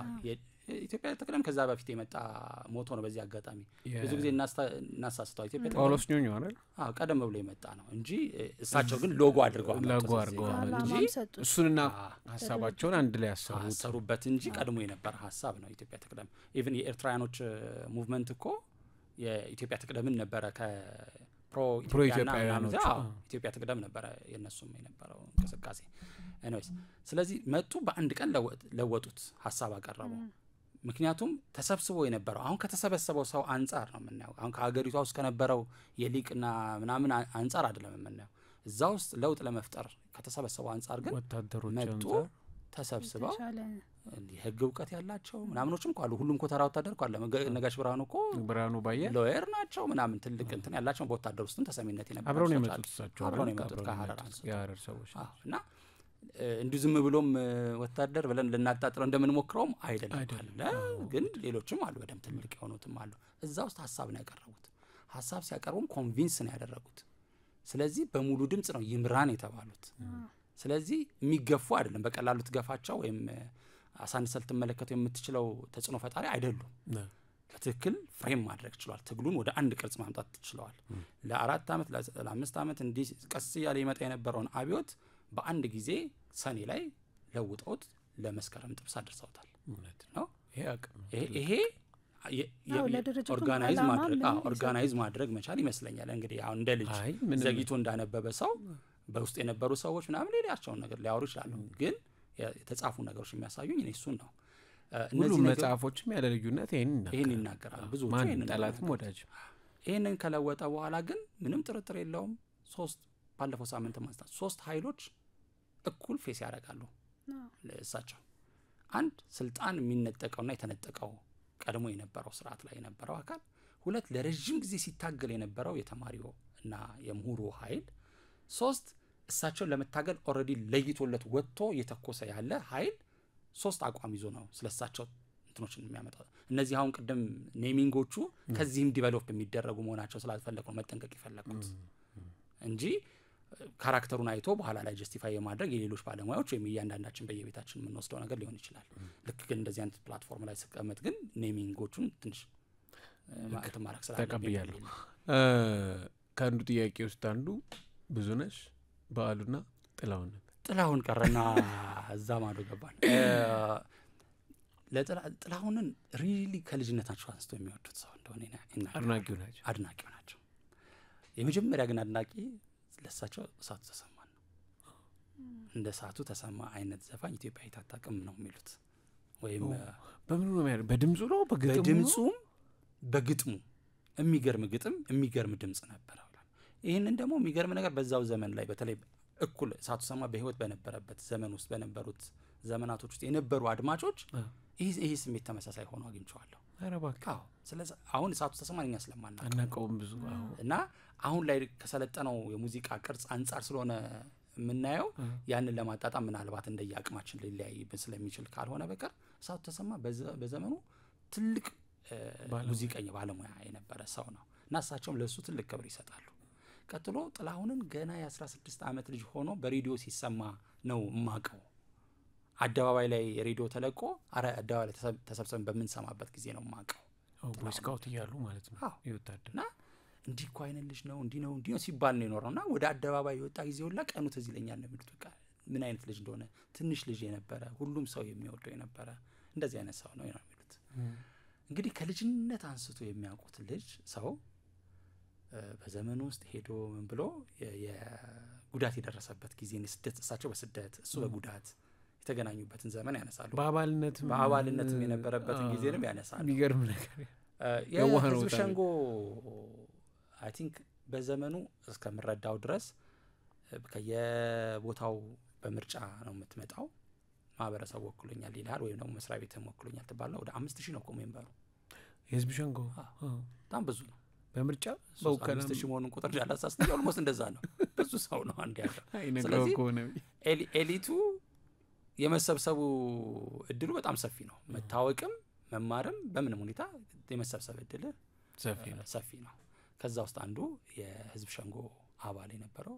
Speaker 1: ኢትዮጵያ ተቀደም ከዛ በፊት የመጣ ሞቶ ነው በዚህ አጋጣሚ ብዙ ጊዜ እናሳስተው ኢትዮጵያ
Speaker 2: ጳውሎስ ኞኞ አይደል
Speaker 1: ቀደም ብሎ የመጣ ነው እንጂ እሳቸው ግን ሎጎ አድርገው
Speaker 2: እንጂ እሱንና ሐሳባቸውን አንድ ላይ
Speaker 1: ያሰሩበት እንጂ ቀድሞ የነበረ ሐሳብ ነው ኢትዮጵያ ተቀደም ኢቭን የኤርትራያኖች ሙቭመንት እኮ የኢትዮጵያ ተቀደምን ነበረ ፕሮ ኢትዮጵያውያኖች ኢትዮጵያ ተቀደም ነበር የነሱም የነበረው እንቅስቃሴ anyways ስለዚህ መጡ በአንድ ቀን ለወጡት ሐሳብ አቀረቡ ምክንያቱም ተሰብስቦ የነበረው አሁን ከተሰበሰበው ሰው አንፃር ነው የምናየው አሁን ከሀገሪቷ ውስጥ ከነበረው የሊቅና ምናምን አንፃር አይደለም የምናየው እዛው ውስጥ ለውጥ ለመፍጠር ከተሰበሰበው አንፃር ግን
Speaker 2: ወታደሮች
Speaker 1: መጡ ተሰብስበው የህግ እውቀት ያላቸው ምናምኖችም ቋሉ ሁሉም ኮተራ ወታደር ቋለ ነጋሽ ብርሃኑ ባየ ሎየር ናቸው ምናምን ትልቅ እንትን ያላቸው በወታደር ውስጥም ተሰሚነት የነበረው አብረው ነው የመጡት ከሀረር ሰዎች እና እንዲሁ ዝም ብሎም ወታደር ብለን ልናጣጥረው እንደምንሞክረውም አይደለም ግን ሌሎችም አሉ በደም ትልቅ የሆኑትም አሉ እዛ ውስጥ ሐሳብ ነው ያቀረቡት ሐሳብ ሲያቀርቡም ኮንቪንስ ነው ያደረጉት ስለዚህ በሙሉ ድምጽ ነው ይምራን የተባሉት ስለዚህ የሚገፉ አይደለም በቀላሉ ትገፋቸው ወይም አሳንሰል ተመለከተው የምትችለው ተጽኖ ፈጣሪ አይደሉም በትክክል ፍሬም ማድረግ ይችላል ትግሉን ወደ አንድ ቅርጽ ማምጣት ይችላል ለ4 አመት ለ5 አመት እንዲ ቀስ ያለ ይመጣ የነበረውን አብዮት በአንድ ጊዜ ሰኔ ላይ ለውጠውት ለመስከረም ጥብስ አድርሰውታል እውነት ነው ይሄ ኦርጋናይዝ ማድረግ መቻል ይመስለኛል እንግዲህ አሁን እንደ ልጅ ዘግይቶ እንዳነበበ ሰው በውስጥ የነበሩ ሰዎች ምናምን ሌላቸውን ነገር ሊያወሩ ይችላሉ ግን የተጻፉ ነገሮች የሚያሳዩኝ እሱን ነው
Speaker 2: እነዚህ መጽሐፎችም ያለ ልዩነት
Speaker 1: ይሄን ይናገራሉ ብዙዎች
Speaker 2: ይሄን ጠላትም ወዳጅ
Speaker 1: ይሄንን ከለወጠ በኋላ ግን ምንም ጥርጥር የለውም ሶስት ባለፈው ሳምንት ማስታወስ ሶስት ኃይሎች እኩል ፌስ ያደርጋሉ ለእሳቸው አንድ ስልጣን የሚነጠቀውና የተነጠቀው ቀድሞ የነበረው ስርዓት ላይ የነበረው አካል ሁለት ለረጅም ጊዜ ሲታገል የነበረው የተማሪው እና የምሁሩ ኃይል ሶስት እሳቸው ለመታገል ኦሬዲ ለይቶለት ወጥቶ የተኮሰ ያለ ኃይል ሶስት አቋም ይዞ ነው ስለሳቸው እንትኖችን የሚያመጣው እነዚህ አሁን ቀደም ኔሚንጎቹ ከዚህም ዲቨሎፕ የሚደረጉ መሆናቸው ስላልፈለገው መጠንቀቅ ይፈልጉት እንጂ ካራክተሩን አይቶ በኋላ ላይ ጀስቲፋይ የማድረግ የሌሎች ባለሙያዎች ወይም እያንዳንዳችን በየቤታችን የምንወስደው ነገር ሊሆን ይችላል ልክ ግን እንደዚህ አይነት ፕላትፎርም ላይ ስቀመጥ ግን ኔሚንጎቹን ትንሽ ማለት ማራክ
Speaker 2: ተቀብያለሁ ከአንዱ ጥያቄ ውስጥ አንዱ ብዙነሽ በዓሉና ጥላሁን ቀረና እዛ ማዶ ገባን ለጥላሁንን ሪሊ ከልጅነታቸው አንስቶ የሚወዱት ሰው እንደሆነ አድናቂው
Speaker 1: ናቸው የመጀመሪያ ግን አድናቂ ለሳቸው እሳቱ ተሰማ ነው እንደ እሳቱ ተሰማ አይነት ዘፋኝ ኢትዮጵያ አይታጣቅም ነው የሚሉት ወይም
Speaker 2: በምን ነው ማለት በድምጹ ነው
Speaker 1: በግጥሙ የሚገርም ግጥም የሚገርም ድምጽ ነበር ይሄንን ደግሞ የሚገርም ነገር በዛው ዘመን ላይ በተለይ እኩል እሳቱ ተሰማ በህይወት በነበረበት ዘመን ውስጥ በነበሩት ዘመናቶች ውስጥ የነበሩ አድማጮች ይሄ ስሜት ተመሳሳይ ሆኖ አግኝቻለሁ አረባካው ስለዚህ አሁን እሳቱ ተሰማኛ ስለማናቀው
Speaker 2: አናቀውም ብዙ
Speaker 1: እና አሁን ላይ ከሰለጠነው የሙዚቃ ቅርጽ አንፃር ስለሆነ ምናየው ያንን ለማጣጣም ምናልባት እንደያቅማችን ሊለያይብን ስለሚችል ካልሆነ በቀር እሳቱ ተሰማ በዘመኑ ትልቅ ሙዚቀኛ ባለሙያ የነበረ ሰው ነው እና እሳቸውም ለሱ ትልቅ ክብር ይሰጣሉ ቀጥሎ ጥላሁንን ገና የ16 አመት ልጅ ሆኖ በሬዲዮ ሲሰማ ነው ማቀው አደባባይ ላይ ሬዲዮ ተለቆ አደባባይ ላይ ተሰብስበን በመንሰማበት ጊዜ ነው ማቀው
Speaker 2: ስካውት ይያሉ ማለት ነው ይወጣልና
Speaker 1: እንዲህ እኮ አይነት ልጅ ነው እንዲህ ነው ሲባል ነው የኖረውና ወደ አደባባይ የወጣ ጊዜ ሁላ ቀኑ ትዝ ይለኛል ነው የሚሉት በቃ ምን አይነት ልጅ እንደሆነ ትንሽ ልጅ የነበረ ሁሉም ሰው የሚወደው የነበረ እንደዚህ አይነት ሰው ነው የሚሉት እንግዲህ ከልጅነት አንስቶ የሚያውቁት ልጅ ሰው በዘመኑ ውስጥ ሄዶ ምን ብሎ የጉዳት የደረሰበት ጊዜ ስደት እሳቸው በስደት እሱ በጉዳት የተገናኙበትን ዘመን ያነሳሉ በአባልነትም የነበረበትን ጊዜንም ያነሳሉ
Speaker 2: የሚገርም ነገር
Speaker 1: የህዝብ ሸንጎ አይ ቲንክ በዘመኑ እስከምረዳው ድረስ ከየቦታው በምርጫ ነው የምትመጣው ማህበረሰብ ወክሎኛል ይላል ወይም ደግሞ መስሪያ ቤት ወክሎኛል ተባለ ወደ 5000 ነው ኮሜምበሩ
Speaker 2: የህዝብ ሸንጎ
Speaker 1: በጣም ብዙ ነው
Speaker 2: በምርጫ
Speaker 1: በውከላ 5000 መሆኑን ቁጥር ያላሳስተው ኦልሞስት እንደዛ ነው ብዙ ሰው ነው አንድ ያለው ስለዚህ ኤሊቱ የመሰብሰቡ እድሉ በጣም ሰፊ ነው መታወቅም መማርም በምንም ሁኔታ የመሰብሰብ እድል ሰፊ ነው ከዛ ውስጥ አንዱ የህዝብ ሸንጎ አባል የነበረው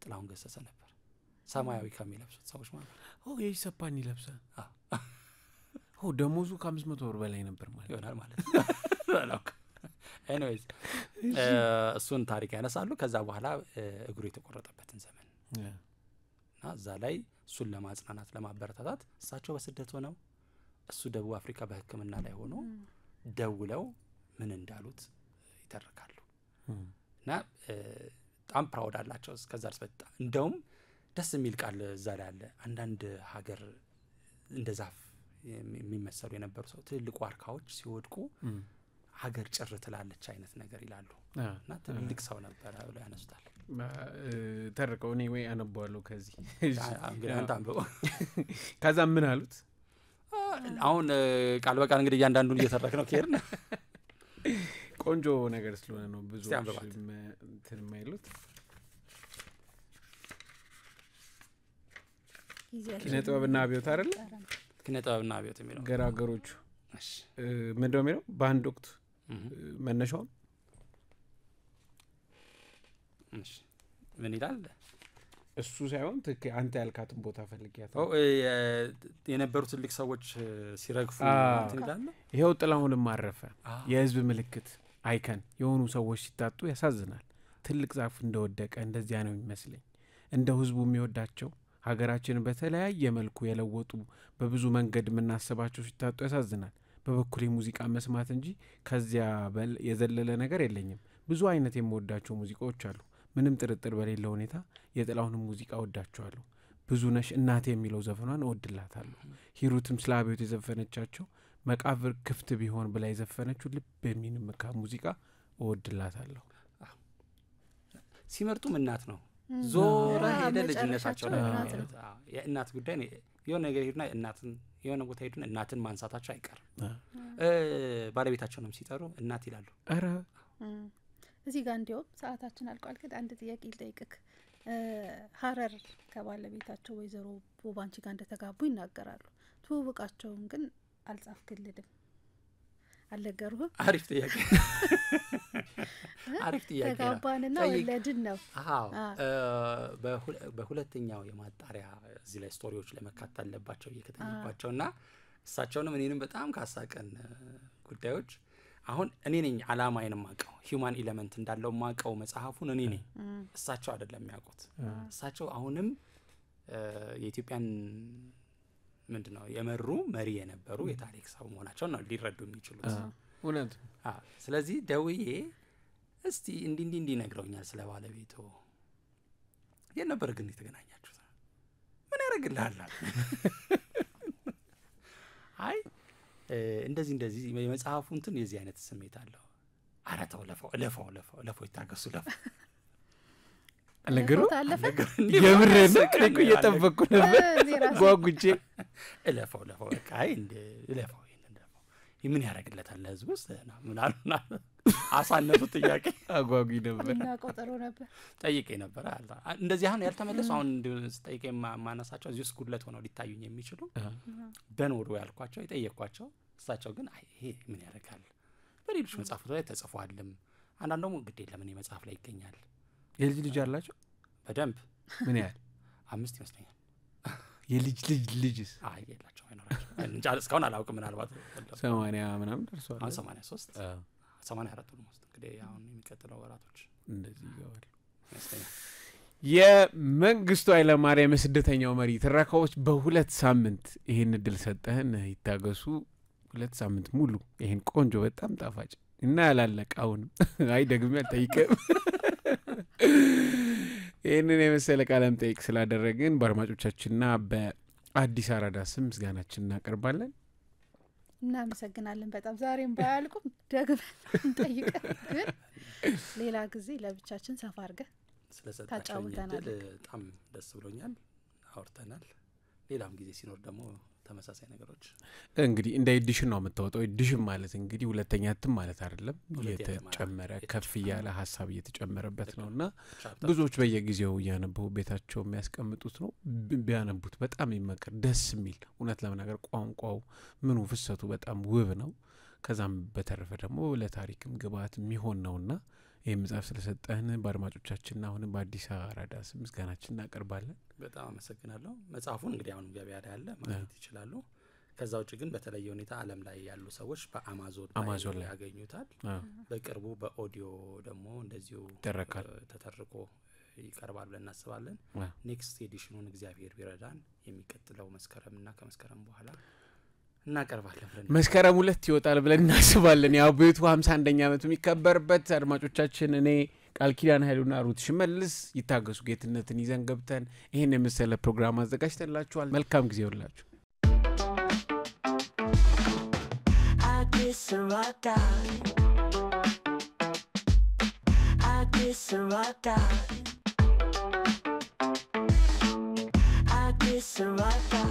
Speaker 1: ጥላሁን ገሰሰ ነበር ሰማያዊ ከሚለብሱት ሰዎች ማለት
Speaker 2: ነው የይሰፓን ይለብሳል ደሞዙ ከ500 ብር በላይ ነበር ማለት
Speaker 1: ይሆናል ማለት ነው anyways እሱን ታሪክ ያነሳሉ ከዛ በኋላ እግሩ የተቆረጠበትን ዘመን እና እዛ ላይ እሱን ለማጽናናት ለማበረታታት እሳቸው በስደት ሆነው እሱ ደቡብ አፍሪካ በህክምና ላይ ሆኖ ደውለው ምን እንዳሉት ይተርካሉ እና በጣም ፕራውድ አላቸው እስከዛ ድረስ በጣም እንደውም ደስ የሚል ቃል እዛ ላይ አለ አንዳንድ ሀገር እንደ ዛፍ የሚመሰሉ የነበሩ ሰው ትልልቅ ዋርካዎች ሲወድቁ ሀገር ጭር ትላለች አይነት ነገር ይላሉ እና ትልቅ ሰው ነበር ብለው ያነሱታል
Speaker 2: ተርከው እኔ ወይ አነባዋለሁ ከዚህ
Speaker 1: እንግዲህ አንተ አንብበው
Speaker 2: ከዛ ምን አሉት
Speaker 1: አሁን ቃል በቃል እንግዲህ እያንዳንዱን እየተረክ ነው ከሄድን
Speaker 2: ቆንጆ ነገር ስለሆነ ነው ብዙ እንትን የማይሉት ኪነ ጥበብና አብዮት አይደል
Speaker 1: ኪነ ጥበብና አብዮት የሚለው
Speaker 2: ገራገሮቹ እሺ ምንድነው የሚለው በአንድ ወቅት መነሻው እሺ
Speaker 1: ምን ይላል
Speaker 2: እሱ ሳይሆን አንተ ያልካትን ቦታ ፈልጊያት
Speaker 1: የነበሩ ትልቅ ሰዎች ሲረግፉ እንትን ይላል
Speaker 2: ይሄው ጥላሁንም ማረፈ የህዝብ ምልክት አይከን የሆኑ ሰዎች ሲታጡ ያሳዝናል ትልቅ ዛፍ እንደወደቀ እንደዚያ ነው የሚመስለኝ እንደው ህዝቡ የሚወዳቸው ሀገራችንን በተለያየ መልኩ የለወጡ በብዙ መንገድ ምናስባቸው ሲታጡ ያሳዝናል በበኩሌ ሙዚቃ መስማት እንጂ ከዚያ የዘለለ ነገር የለኝም ብዙ አይነት የምወዳቸው ሙዚቃዎች አሉ ምንም ጥርጥር በሌለው ሁኔታ የጥላሁንም ሙዚቃ ወዳቸዋለሁ ብዙ ነሽ እናቴ የሚለው ዘፈኗን እወድላታለሁ ሂሩትም ስለ አብዮት የዘፈነቻቸው መቃብር ክፍት ቢሆን ብላ የዘፈነችው ልብ የሚንምካ ሙዚቃ እወድላታለሁ
Speaker 1: ሲመርጡም እናት ነው ዞራ ሄደ ልጅነታቸው ላይ የእናት ጉዳይ ነው የሆነ ነገር ሄዱና እናትን የሆነ ቦታ ሄዱና እናትን ማንሳታቸው አይቀርም ባለቤታቸውንም ሲጠሩ እናት ይላሉ
Speaker 2: አረ
Speaker 3: እዚህ ጋር እንዲያው ሰዓታችን አልቋል ግን አንድ ጥያቄ ልጠይቅክ ሀረር ከባለቤታቸው ወይዘሮ ቦባንቺ ጋር እንደተጋቡ ይናገራሉ ትውውቃቸውን ግን አልጻፍክልንም አልነገሩህም
Speaker 1: አሪፍ ጥያቄ
Speaker 3: ተጋባንና ወለድን ነው
Speaker 1: አዎ በሁለተኛው የማጣሪያ እዚህ ላይ ስቶሪዎች ለመካተት አለባቸው እየከተለባቸውና እሳቸውንም እኔንም በጣም ካሳቀን ጉዳዮች አሁን እኔ ነኝ አላማዬን ማቀው ሂዩማን ኤሌመንት እንዳለው ማቀው መጽሐፉን እኔ ነኝ እሳቸው አይደለም የሚያውቁት እሳቸው አሁንም የኢትዮጵያን ምንድነው የመሩ መሪ የነበሩ የታሪክ ሰው መሆናቸው ነው ሊረዱ የሚችሉት
Speaker 2: እውነት
Speaker 1: ስለዚህ ደውዬ እስቲ እንዲ ነግረውኛል ስለ ባለቤቱ የነበር ግን የተገናኛችሁት ምን ያረግልሃል አይ እንደዚህ የመጽሐፉ እንትን የዚህ አይነት ስሜት አለው አራታው ለፈው ይታገሱ ለፈው
Speaker 2: አለገሩ የምረን እኮ እየጠበቅኩ ነበር ጓጉቼ
Speaker 1: ለፈው በቃ ለፈው ምን ያረግለታል ለህዝቡስ ምን አሉና አሳነቱ ጥያቄ
Speaker 2: አጓጉ ነበር
Speaker 3: እና ቆጠሮ ነበር
Speaker 1: ጠይቄ ነበር እንደዚህ አሁን ያልተመለሱ አሁን ጠይቄ ማነሳቸው እዚህ ስኩለት ሆነው ሊታዩኝ የሚችሉ በኖሩ ያልኳቸው የጠየቅኳቸው እሳቸው ግን አይ ይሄ ምን ያረጋል በሌሎች መጽሐፎች ላይ ተጽፏልም አንዳንድ ደግሞ ግድ የለም እኔ መጽሐፍ ላይ ይገኛል
Speaker 2: የልጅ ልጅ አላቸው
Speaker 1: በደንብ
Speaker 2: ምን ያህል
Speaker 1: 5 ይመስለኛል
Speaker 2: የልጅ ልጅስ
Speaker 1: አይ የላቸው አይኖራቸው እንጃ እስካሁን አላውቅም ምናልባት
Speaker 2: 80 ምናምን ደርሷል
Speaker 1: አሁን 83 84 ነው እንግዲህ አሁን የሚቀጥለው ወራቶች
Speaker 2: እንደዚህ ይገባል
Speaker 1: ይመስለኛል
Speaker 2: የመንግስቱ ኃይለማርያም ስደተኛው መሪ ትረካዎች በሁለት ሳምንት ይሄን እድል ሰጠህን ይታገሱ ሁለት ሳምንት ሙሉ ይሄን ቆንጆ በጣም ጣፋጭ እና ያላለቃውን አይ ደግሜ አልጠይቅም ይሄንን የመሰለ ቃለም ጠይቅ ስላደረግን በአድማጮቻችንና በአዲስ አራዳ ስም ምስጋናችንን እናቀርባለን
Speaker 3: እናመሰግናለን በጣም ዛሬም ባያልቁም ደግመን ጠይቀን ግን ሌላ ጊዜ ለብቻችን ሰፋ አድርገን
Speaker 1: ስለሰጣችሁኝ በጣም ደስ ብሎኛል አውርተናል ሌላም ጊዜ ሲኖር ደግሞ ተመሳሳይ ነገሮች
Speaker 2: እንግዲህ እንደ ኤዲሽን ነው የምታወጣው ኤዲሽን ማለት እንግዲህ ሁለተኛ እትም ማለት አይደለም የተጨመረ ከፍ ያለ ሐሳብ እየተጨመረበት ነውና ብዙዎች በየጊዜው ያነበው ቤታቸው የሚያስቀምጡት ነው ቢያነቡት በጣም ይመከር ደስ የሚል እውነት ለመናገር ቋንቋው ምኑ ፍሰቱ በጣም ውብ ነው ከዛም በተረፈ ደግሞ ለታሪክም ግብአት የሚሆን ነውና ይሄን መጽሐፍ ስለሰጠህን በአድማጮቻችንና አሁን በአዲስ አራዳ ስም ምስጋናችንን እናቀርባለን
Speaker 1: በጣም አመሰግናለሁ መጽሐፉን እንግዲህ አሁን ገበያ ላይ ያለ ማለት ይችላሉ ከዛ ውጭ ግን በተለየ ሁኔታ ዓለም ላይ ያሉ ሰዎች በአማዞን ላይ ያገኙታል በቅርቡ በኦዲዮ ደግሞ እንደዚሁ ተተርኮ ይቀርባል ብለን እናስባለን ኔክስት ኤዲሽኑን እግዚአብሔር ቢረዳን የሚቀጥለው መስከረምና ከመስከረም በኋላ እናቀርባለን ብለን
Speaker 2: መስከረም 2 ይወጣል ብለን እናስባለን ያው ቤቱ 51ኛ ዓመቱ የሚከበርበት አድማጮቻችን እኔ ቃል ኪዳን ኃይሉና ሩት ሽመልስ ይታገሱ ጌትነትን ይዘን ገብተን ይሄን የመሰለ ፕሮግራም አዘጋጅተንላችኋል መልካም ጊዜ ይሁንላችሁ Sarata